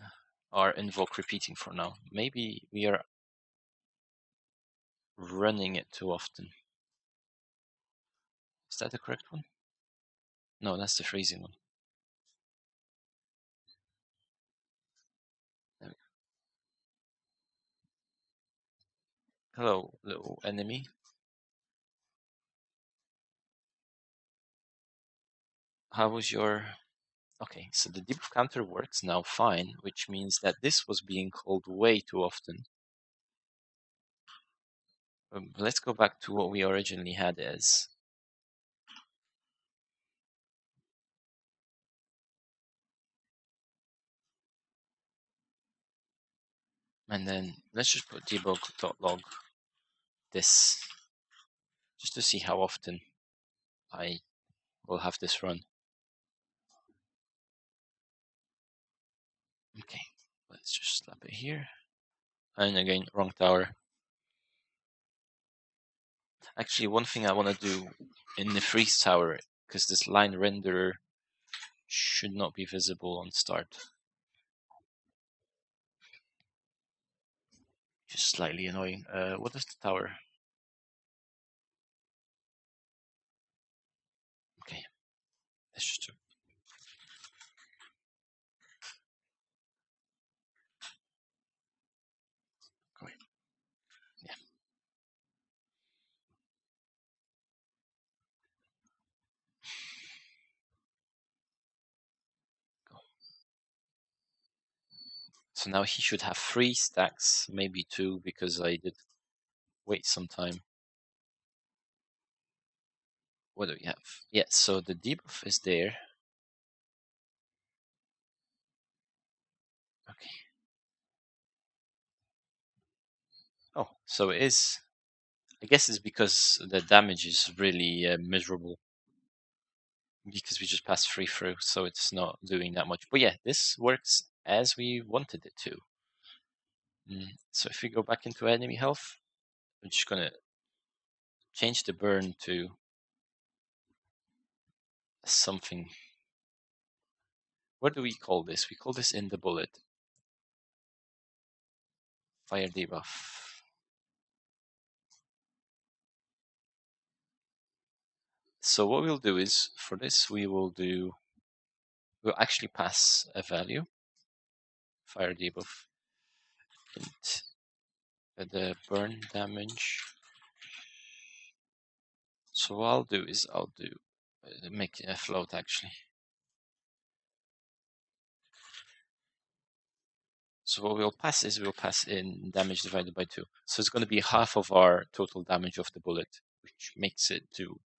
our invoke repeating for now. Maybe we are running it too often. Is that the correct one? No, that's the freezing one. There we go. Hello, little enemy. How was your... Okay, so the debuff counter works now fine, which means that this was being called way too often. Let's go back to what we originally had as. And then let's just put debug.log this, just to see how often I will have this run. Okay, let's just slap it here. And again, wrong tower. Actually, one thing I want to do in the freeze tower, because this line renderer should not be visible on start. Just slightly annoying. What is the tower? Okay, let's just do. Go ahead. Yeah. Go. So now he should have 3 stacks, maybe 2, because I did wait some time. What do we have? Yeah, so the debuff is there. Okay. Oh, so it is. I guess it's because the damage is really miserable. Because we just passed 3 through, so it's not doing that much. But yeah, this works as we wanted it to. So if we go back into enemy health, I'm just gonna change the burn to something. What do we call this? We call this in the bullet. Fire debuff. So what we'll do is, for this we'll actually pass a value, fire debuff, and the burn damage. So what I'll do is make a float actually. So what we'll pass in damage divided by 2. So it's going to be half of our total damage of the bullet,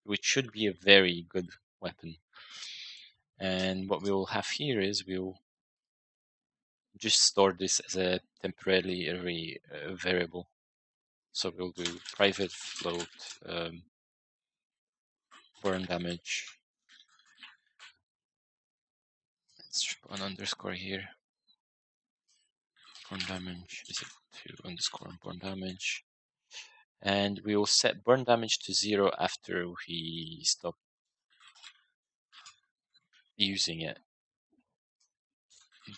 which should be a very good weapon. And what we'll have here is we'll just store this as a temporary variable. So we'll do private float burn damage. Let's put an underscore here. Burn damage is equal to underscore burn damage. And we will set burn damage to 0 after we stop using it.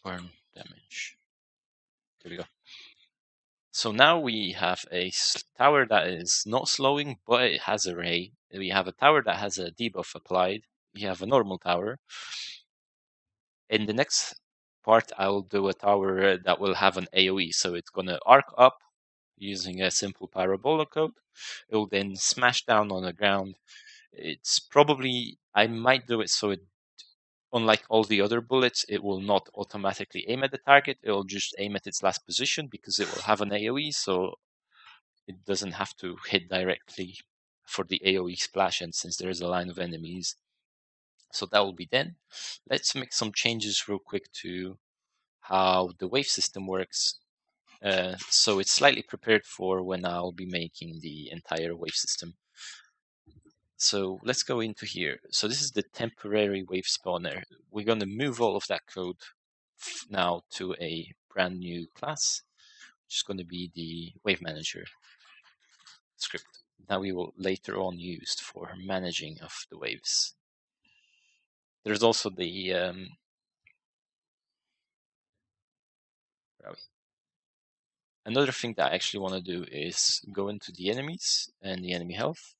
Burn damage. There we go. So now we have a tower that is not slowing, but it has a ray. We have a tower that has a debuff applied. We have a normal tower. In the next part, I'll do a tower that will have an AoE. So it's going to arc up using a simple parabola code. It will then smash down on the ground. It's probably, I might do it so it, unlike all the other bullets, it will not automatically aim at the target. It will just aim at its last position because it will have an AoE, so it doesn't have to hit directly for the AoE splash, and since there is a line of enemies. So that will be then. Let's make some changes real quick to how the wave system works. So it's slightly prepared for when I'll be making the entire wave system. So let's go into here. So this is the temporary wave spawner. We're going to move all of that code now to a brand new class, which is going to be the wave manager script. Now we will later on use for managing of the waves. There's also the Where are we? Another thing that I actually want to do is go into the enemies and the enemy health.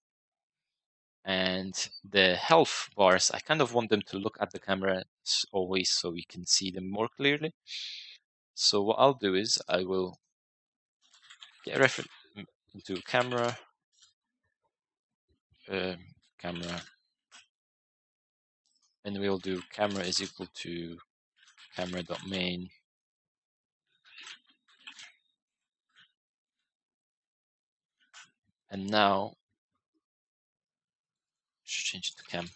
And the health bars, I kind of want them to look at the camera always so we can see them more clearly. So what I'll do is I will get a reference into camera, camera, and we'll do camera is equal to camera.main. And now, should change it to cam.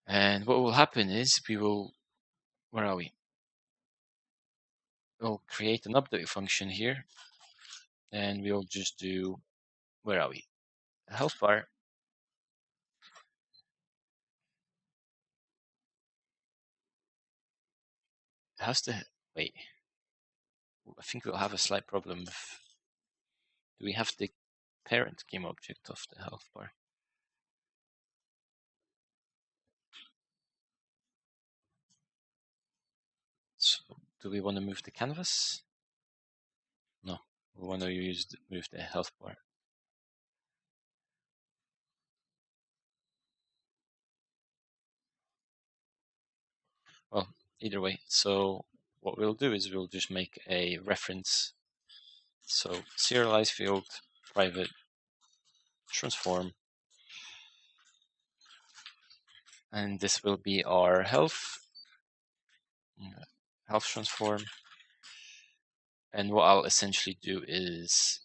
And what will happen is we will, where are we? We'll create an update function here, and we'll just do, where are we? A health bar. It has to, wait. I think we'll have a slight problem. Do we have the parent game object of the health bar? So do we want to move the canvas? No, we want to move the health bar. Well, either way. So what we'll do is we'll just make a reference. So serialize field, private, transform. And this will be our health transform. And what I'll essentially do is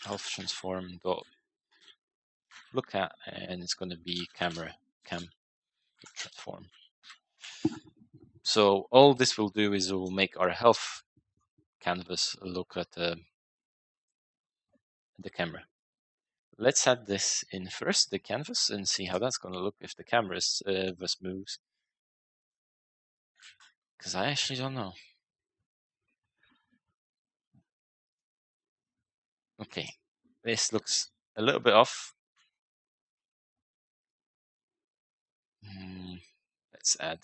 health transform dot look at, and it's going to be cam transform. So all this will do is it will make our health canvas look at the camera. Let's add this in first, the canvas, and see how that's going to look if the canvas moves. Because I actually don't know. Okay, this looks a little bit off. Let's add.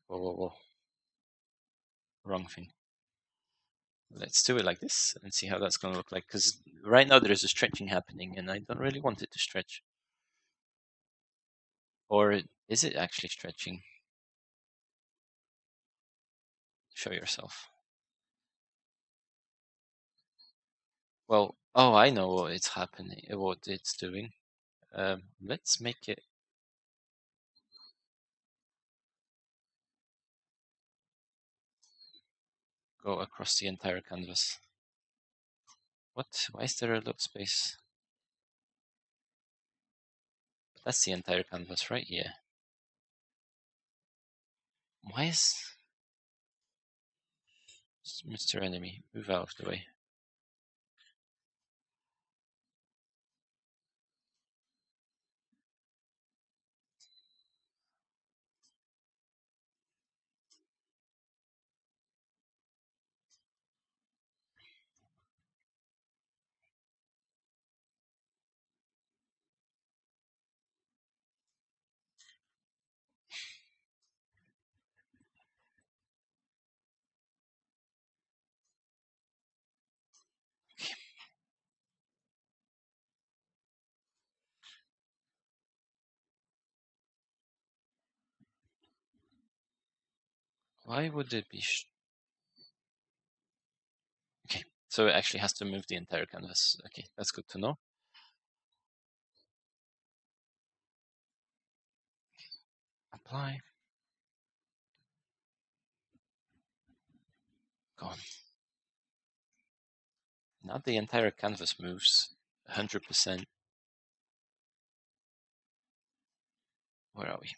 Whoa. Wrong thing. Let's do it like this and see how that's going to look like. Because right now there is a stretching happening, and I don't really want it to stretch. Or is it actually stretching? Show yourself. Well, oh, I know what it's happening, what it's doing. Let's make it go across the entire canvas. What? Why is there a little space? That's the entire canvas, right? Yeah. Why is Mr. Enemy? Move out of the way. Why would it be? Okay, so it actually has to move the entire canvas. Okay, that's good to know. Apply. Gone. Now the entire canvas moves 100%. Where are we?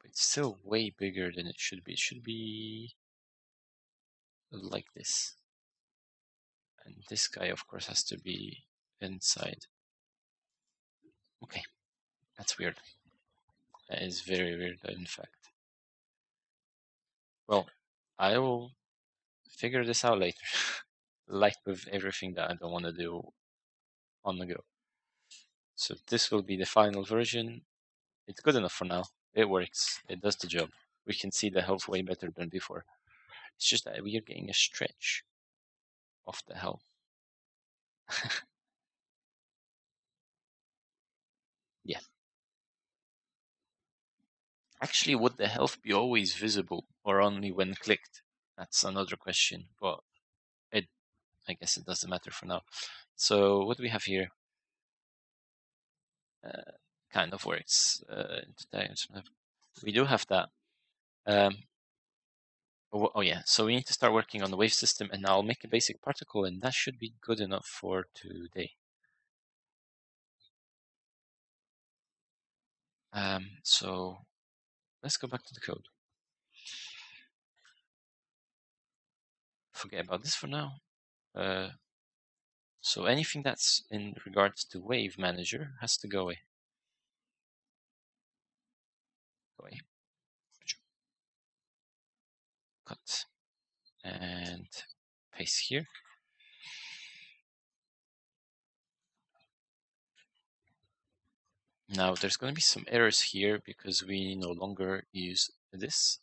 But it's still way bigger than it should be. It should be like this. And this guy, of course, has to be inside. Okay, that's weird. That is very weird, in fact. Well, I will figure this out later. Like with everything that I don't want to do on the go. So this will be the final version. it's good enough for now. It works. It does the job. We can see the health way better than before. It's just that we are getting a stretch of the health. Yeah. Actually, would the health be always visible or only when clicked? That's another question, but I guess it doesn't matter for now. So what do we have here? Kind of works. We do have that. Oh yeah, so we need to start working on the wave system, and I'll make a basic particle, and that should be good enough for today. So let's go back to the code. Forget about this for now. So anything that's in regards to Wave Manager has to go away. Go away. Cut and paste here. Now there's going to be some errors here because we no longer use this.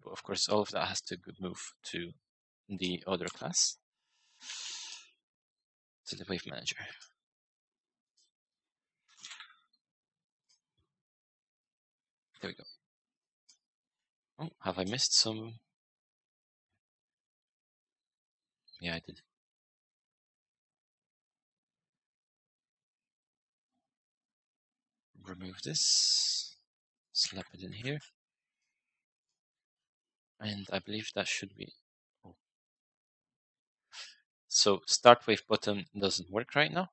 But of course, all of that has to move to the other class, to the Wave Manager. There we go. Oh, have I missed some? Yeah, I did. Remove this, slap it in here, and I believe that should be. Oh. So start wave button doesn't work right now.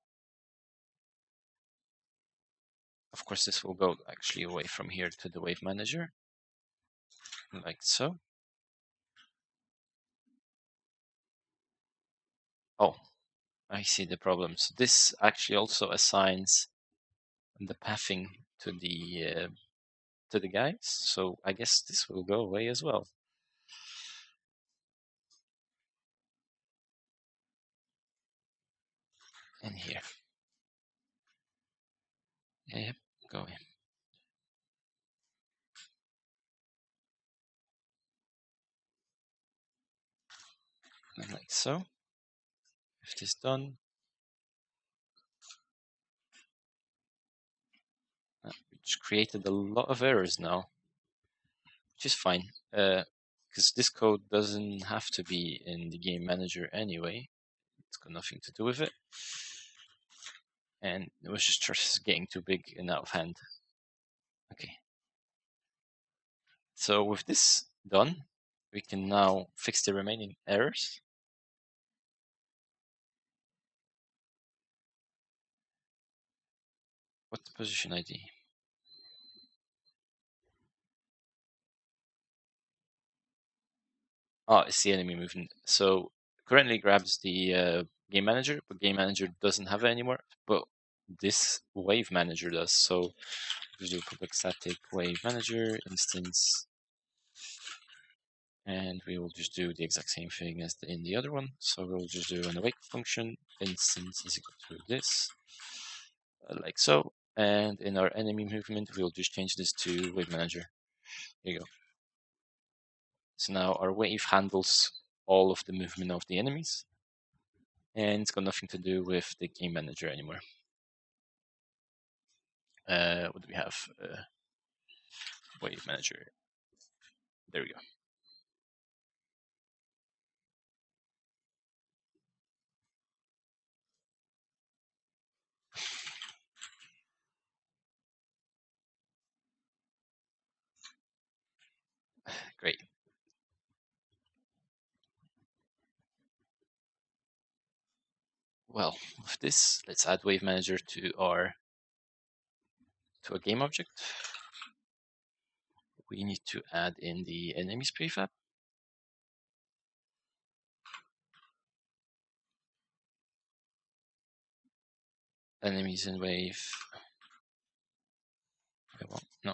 Of course, this will go actually away from here to the wave manager, like so. Oh, I see the problem. So this actually also assigns the pathing to the guys. So I guess this will go away as well. And here. Yep, go away. And like so. If this done, which created a lot of errors now, which is fine, because this code doesn't have to be in the game manager anyway. It's got nothing to do with it, and it was just getting too big and out of hand. Okay, so with this done, we can now fix the remaining errors. What's the position ID? Oh, it's the enemy movement. So currently grabs the game manager, but game manager doesn't have it anymore. But this wave manager does. So we do public static wave manager instance, and we will just do the exact same thing as in the other one. So we'll just do an awake function instance is equal to this, like so. And in our enemy movement, we'll just change this to wave manager. There you go. So now our wave handles all of the movement of the enemies, and it's got nothing to do with the game manager anymore. What do we have? Wave manager. There we go. Great. Well, with this, let's add wave manager to a game object. We need to add in the enemies prefab. Enemies in wave. Well, no.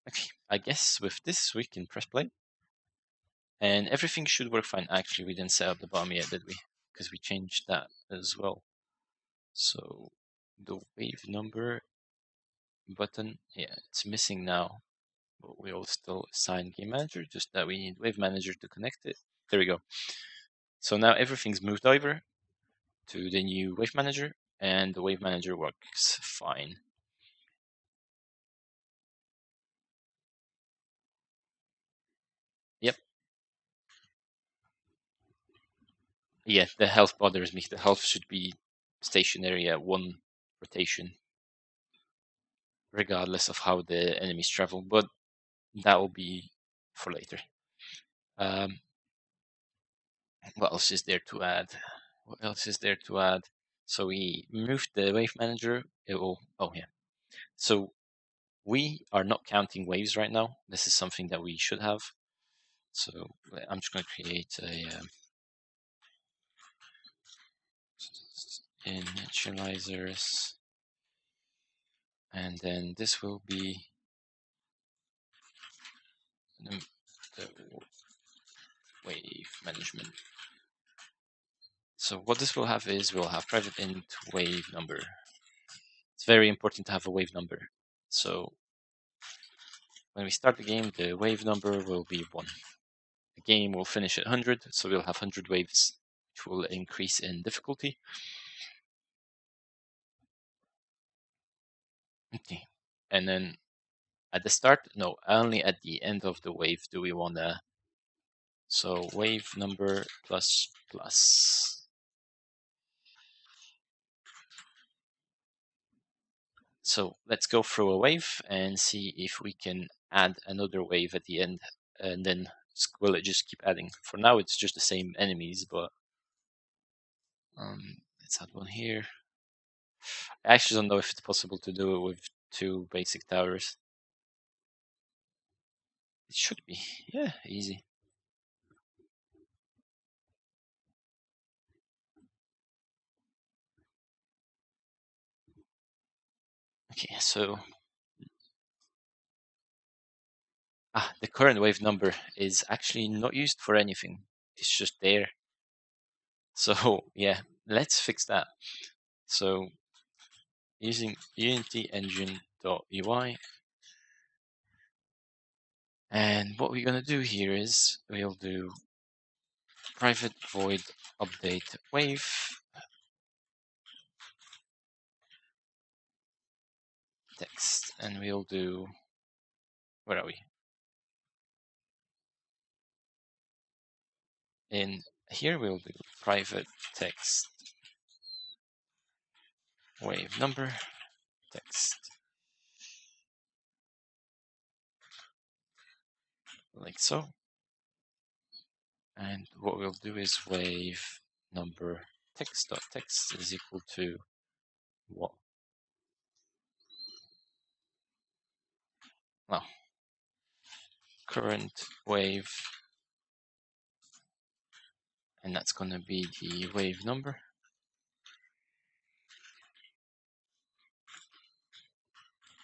Okay, I guess with this we can press play. And everything should work fine. Actually, we didn't set up the bomb yet, did we? Because we changed that as well. So the wave number button. Yeah, it's missing now, but we will still assign game manager, just that we need wave manager to connect it. There we go. So now everything's moved over to the new wave manager, and the wave manager works fine. Yep. Yeah, the health bothers me. The health should be stationary at 1 rotation, regardless of how the enemies travel, but that will be for later. What else is there to add? What else is there to add? So we moved the wave manager. It will, oh yeah. So we are not counting waves right now. This is something that we should have. So I'm just going to create a initializers, and then this will be the wave management. So what this will have is we'll have private int wave number. It's very important to have a wave number. So when we start the game, the wave number will be 1. The game will finish at 100, so we'll have 100 waves, which will increase in difficulty. Okay, and then at the start, no, only at the end of the wave do we want to. So wave number plus plus. So let's go through a wave and see if we can add another wave at the end, and then will it just keep adding? For now, it's just the same enemies, but let's add one here. I actually don't know if it's possible to do it with 2 basic towers. It should be, yeah, easy. Okay, so the current wave number is actually not used for anything. It's just there. So yeah, let's fix that. So using Unity engine.ui, and what we're gonna do here is we'll do private void update wave text, and we'll do, where are we? In here we'll do private text wave number text, like so. And what we'll do is wave number text.text is equal to what? Well, current wave, and that's going to be the wave number.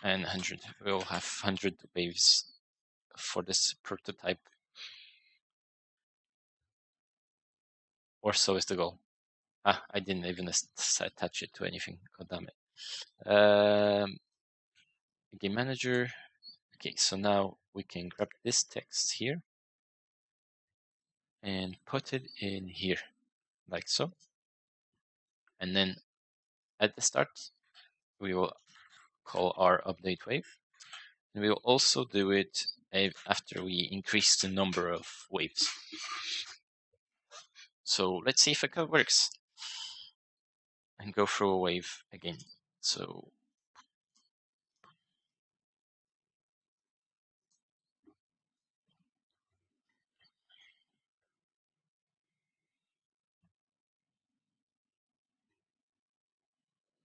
And 100. We'll have 100 waves for this prototype. Or so is the goal. I didn't even attach it to anything. God damn it. Game manager. Okay, so now we can grab this text here and put it in here, like so. And then at the start, we will call our update wave. And we will also do it after we increase the number of waves. So let's see if it works. And go through a wave again. So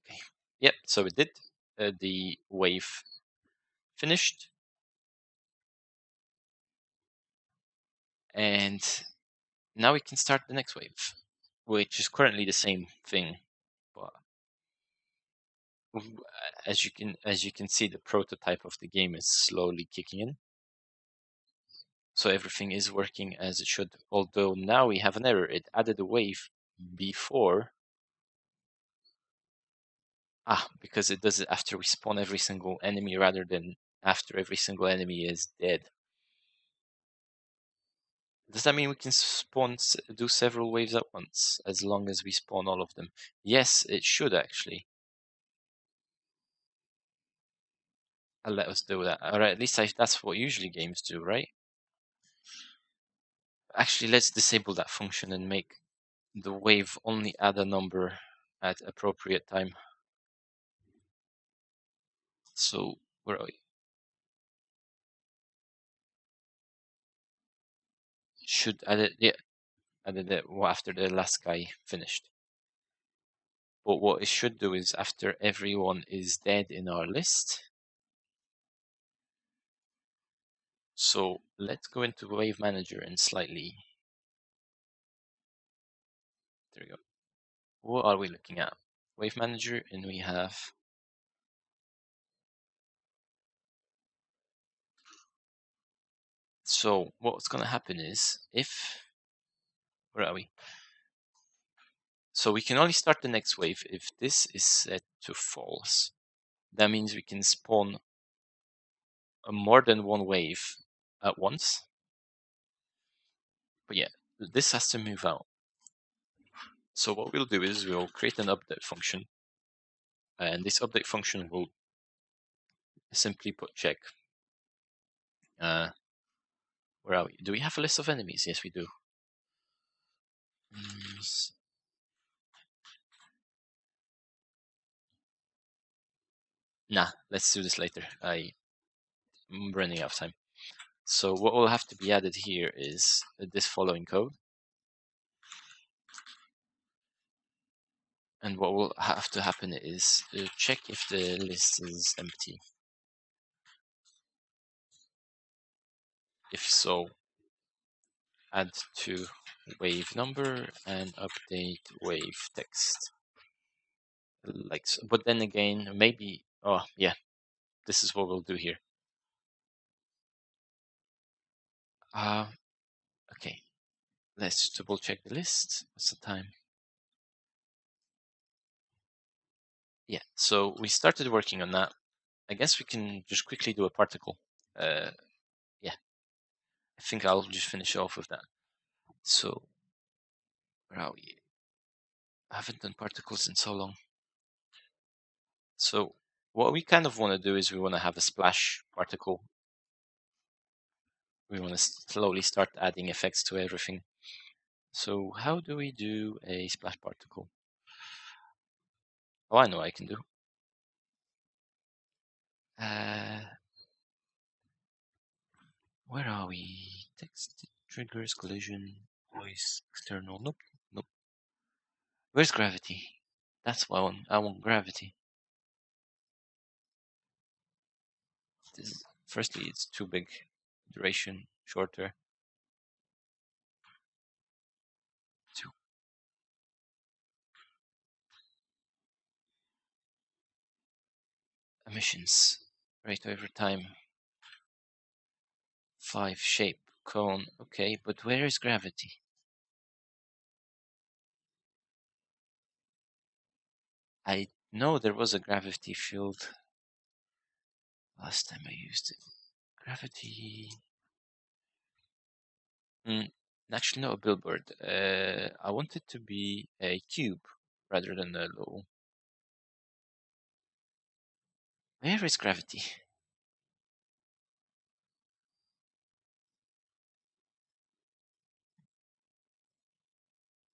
okay. Yep, so it did. The wave finished. And now we can start the next wave, which is currently the same thing. But as you can see, the prototype of the game is slowly kicking in. So everything is working as it should. Although now we have an error. It added a wave before Because it does it after we spawn every single enemy rather than after every single enemy is dead. Does that mean we can do several waves at once, as long as we spawn all of them? Yes, it should actually. I'll let us do that. Or at least that's what usually games do, right? Actually, let's disable that function and make the wave only add a number at appropriate time. So, where are we? Should add it, yeah, added it after the last guy finished. But what it should do is after everyone is dead in our list. So let's go into Wave Manager and slightly. There we go. What are we looking at? Wave Manager, and we have. So what's going to happen is where are we? So we can only start the next wave if this is set to false. That means we can spawn more than one wave at once. But yeah, this has to move out. So what we'll do is we'll create an update function, and this update function will simply put check. Where are we? Do we have a list of enemies? Yes, we do. Nah, let's do this later. I'm running out of time. So what will have to be added here is this following code. And what will have to happen is check if the list is empty. If so, add to wave number and update wave text. Like so. But then again, maybe, oh yeah, this is what we'll do here. Okay, let's double check the list. What's the time? Yeah, so we started working on that. I guess we can just quickly do a particle. Yeah, I think I'll just finish off with that. So, where are we? I haven't done particles in so long. So, what we kind of want to do is we want to have a splash particle. We want to slowly start adding effects to everything. So, how do we do a splash particle? Oh, I know what I can do. Where are we? Text, triggers, collision, voice, external. Nope, nope. Where's gravity? That's what I want. I want gravity. Firstly, it's too big. Duration shorter. 2. Emissions. Rate over time. 5. Shape. Cone. Okay, but where is gravity? I know there was a gravity field last time I used it. Gravity. Actually, not a billboard. I want it to be a cube rather than a low. Where is gravity?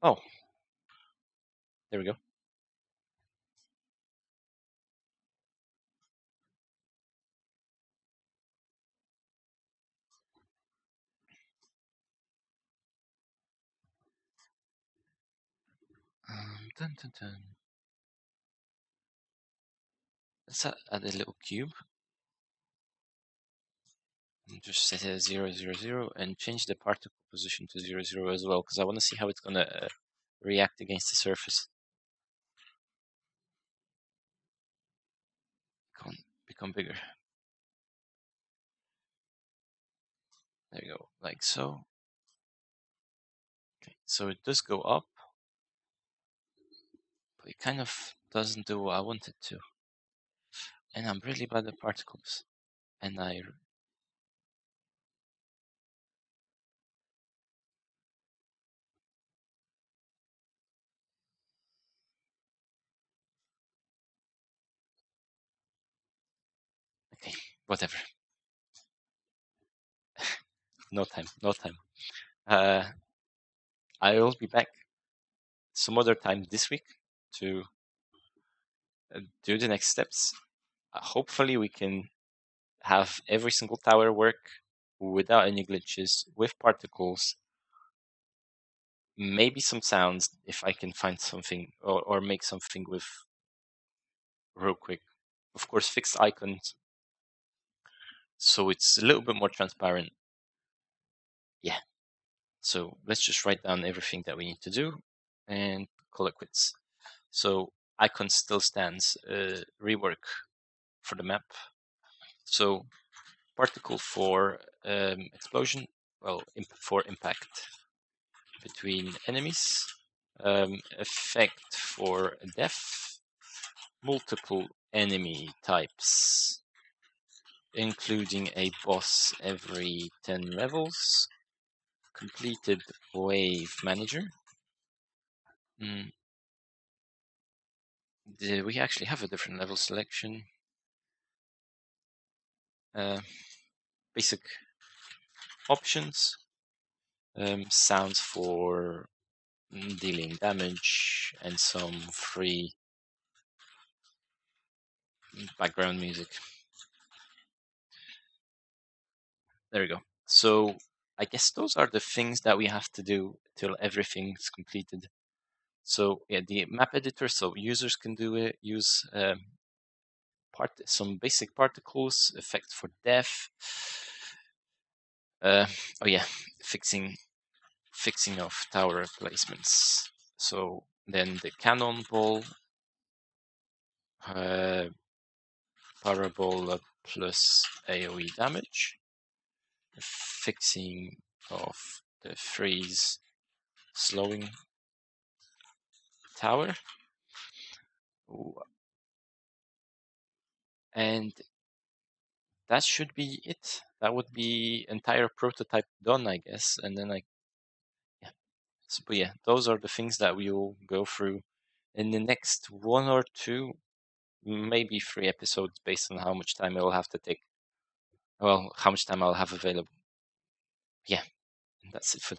Oh, there we go. Dun, dun, dun. Let's add a little cube. And just set it as 0, 0, 0 and change the particle position to 0, 0 as well, because I want to see how it's going to react against the surface. Become bigger. There you go, like so. Okay, so it does go up, but it kind of doesn't do what I want it to. And I'm really bad at particles. And I... Okay, whatever. No time, no time. I'll be back some other time this week to do the next steps. Hopefully we can have every single tower work without any glitches, with particles, maybe some sounds if I can find something or make something with real quick. Of course, fixed icons, so it's a little bit more transparent. Yeah, so let's just write down everything that we need to do and call it quits. So icon still stands, rework for the map. So particle for explosion, well, for impact between enemies, effect for death, multiple enemy types, including a boss every 10 levels, completed wave manager. We actually have a different level selection. Basic options, sounds for dealing damage, and some free background music. There we go. So I guess those are the things that we have to do till everything's completed. So yeah, the map editor, so users can do it, use some basic particles, effect for death. Oh yeah, fixing of tower placements. So then the cannonball, parabola plus AoE damage, fixing of the freeze slowing tower. And that should be it. That would be entire prototype done, I guess. And then yeah. So, but yeah, those are the things that we will go through in the next 1 or 2, maybe 3 episodes, based on how much time it will have to take. Well, how much time I'll have available. Yeah, and that's it for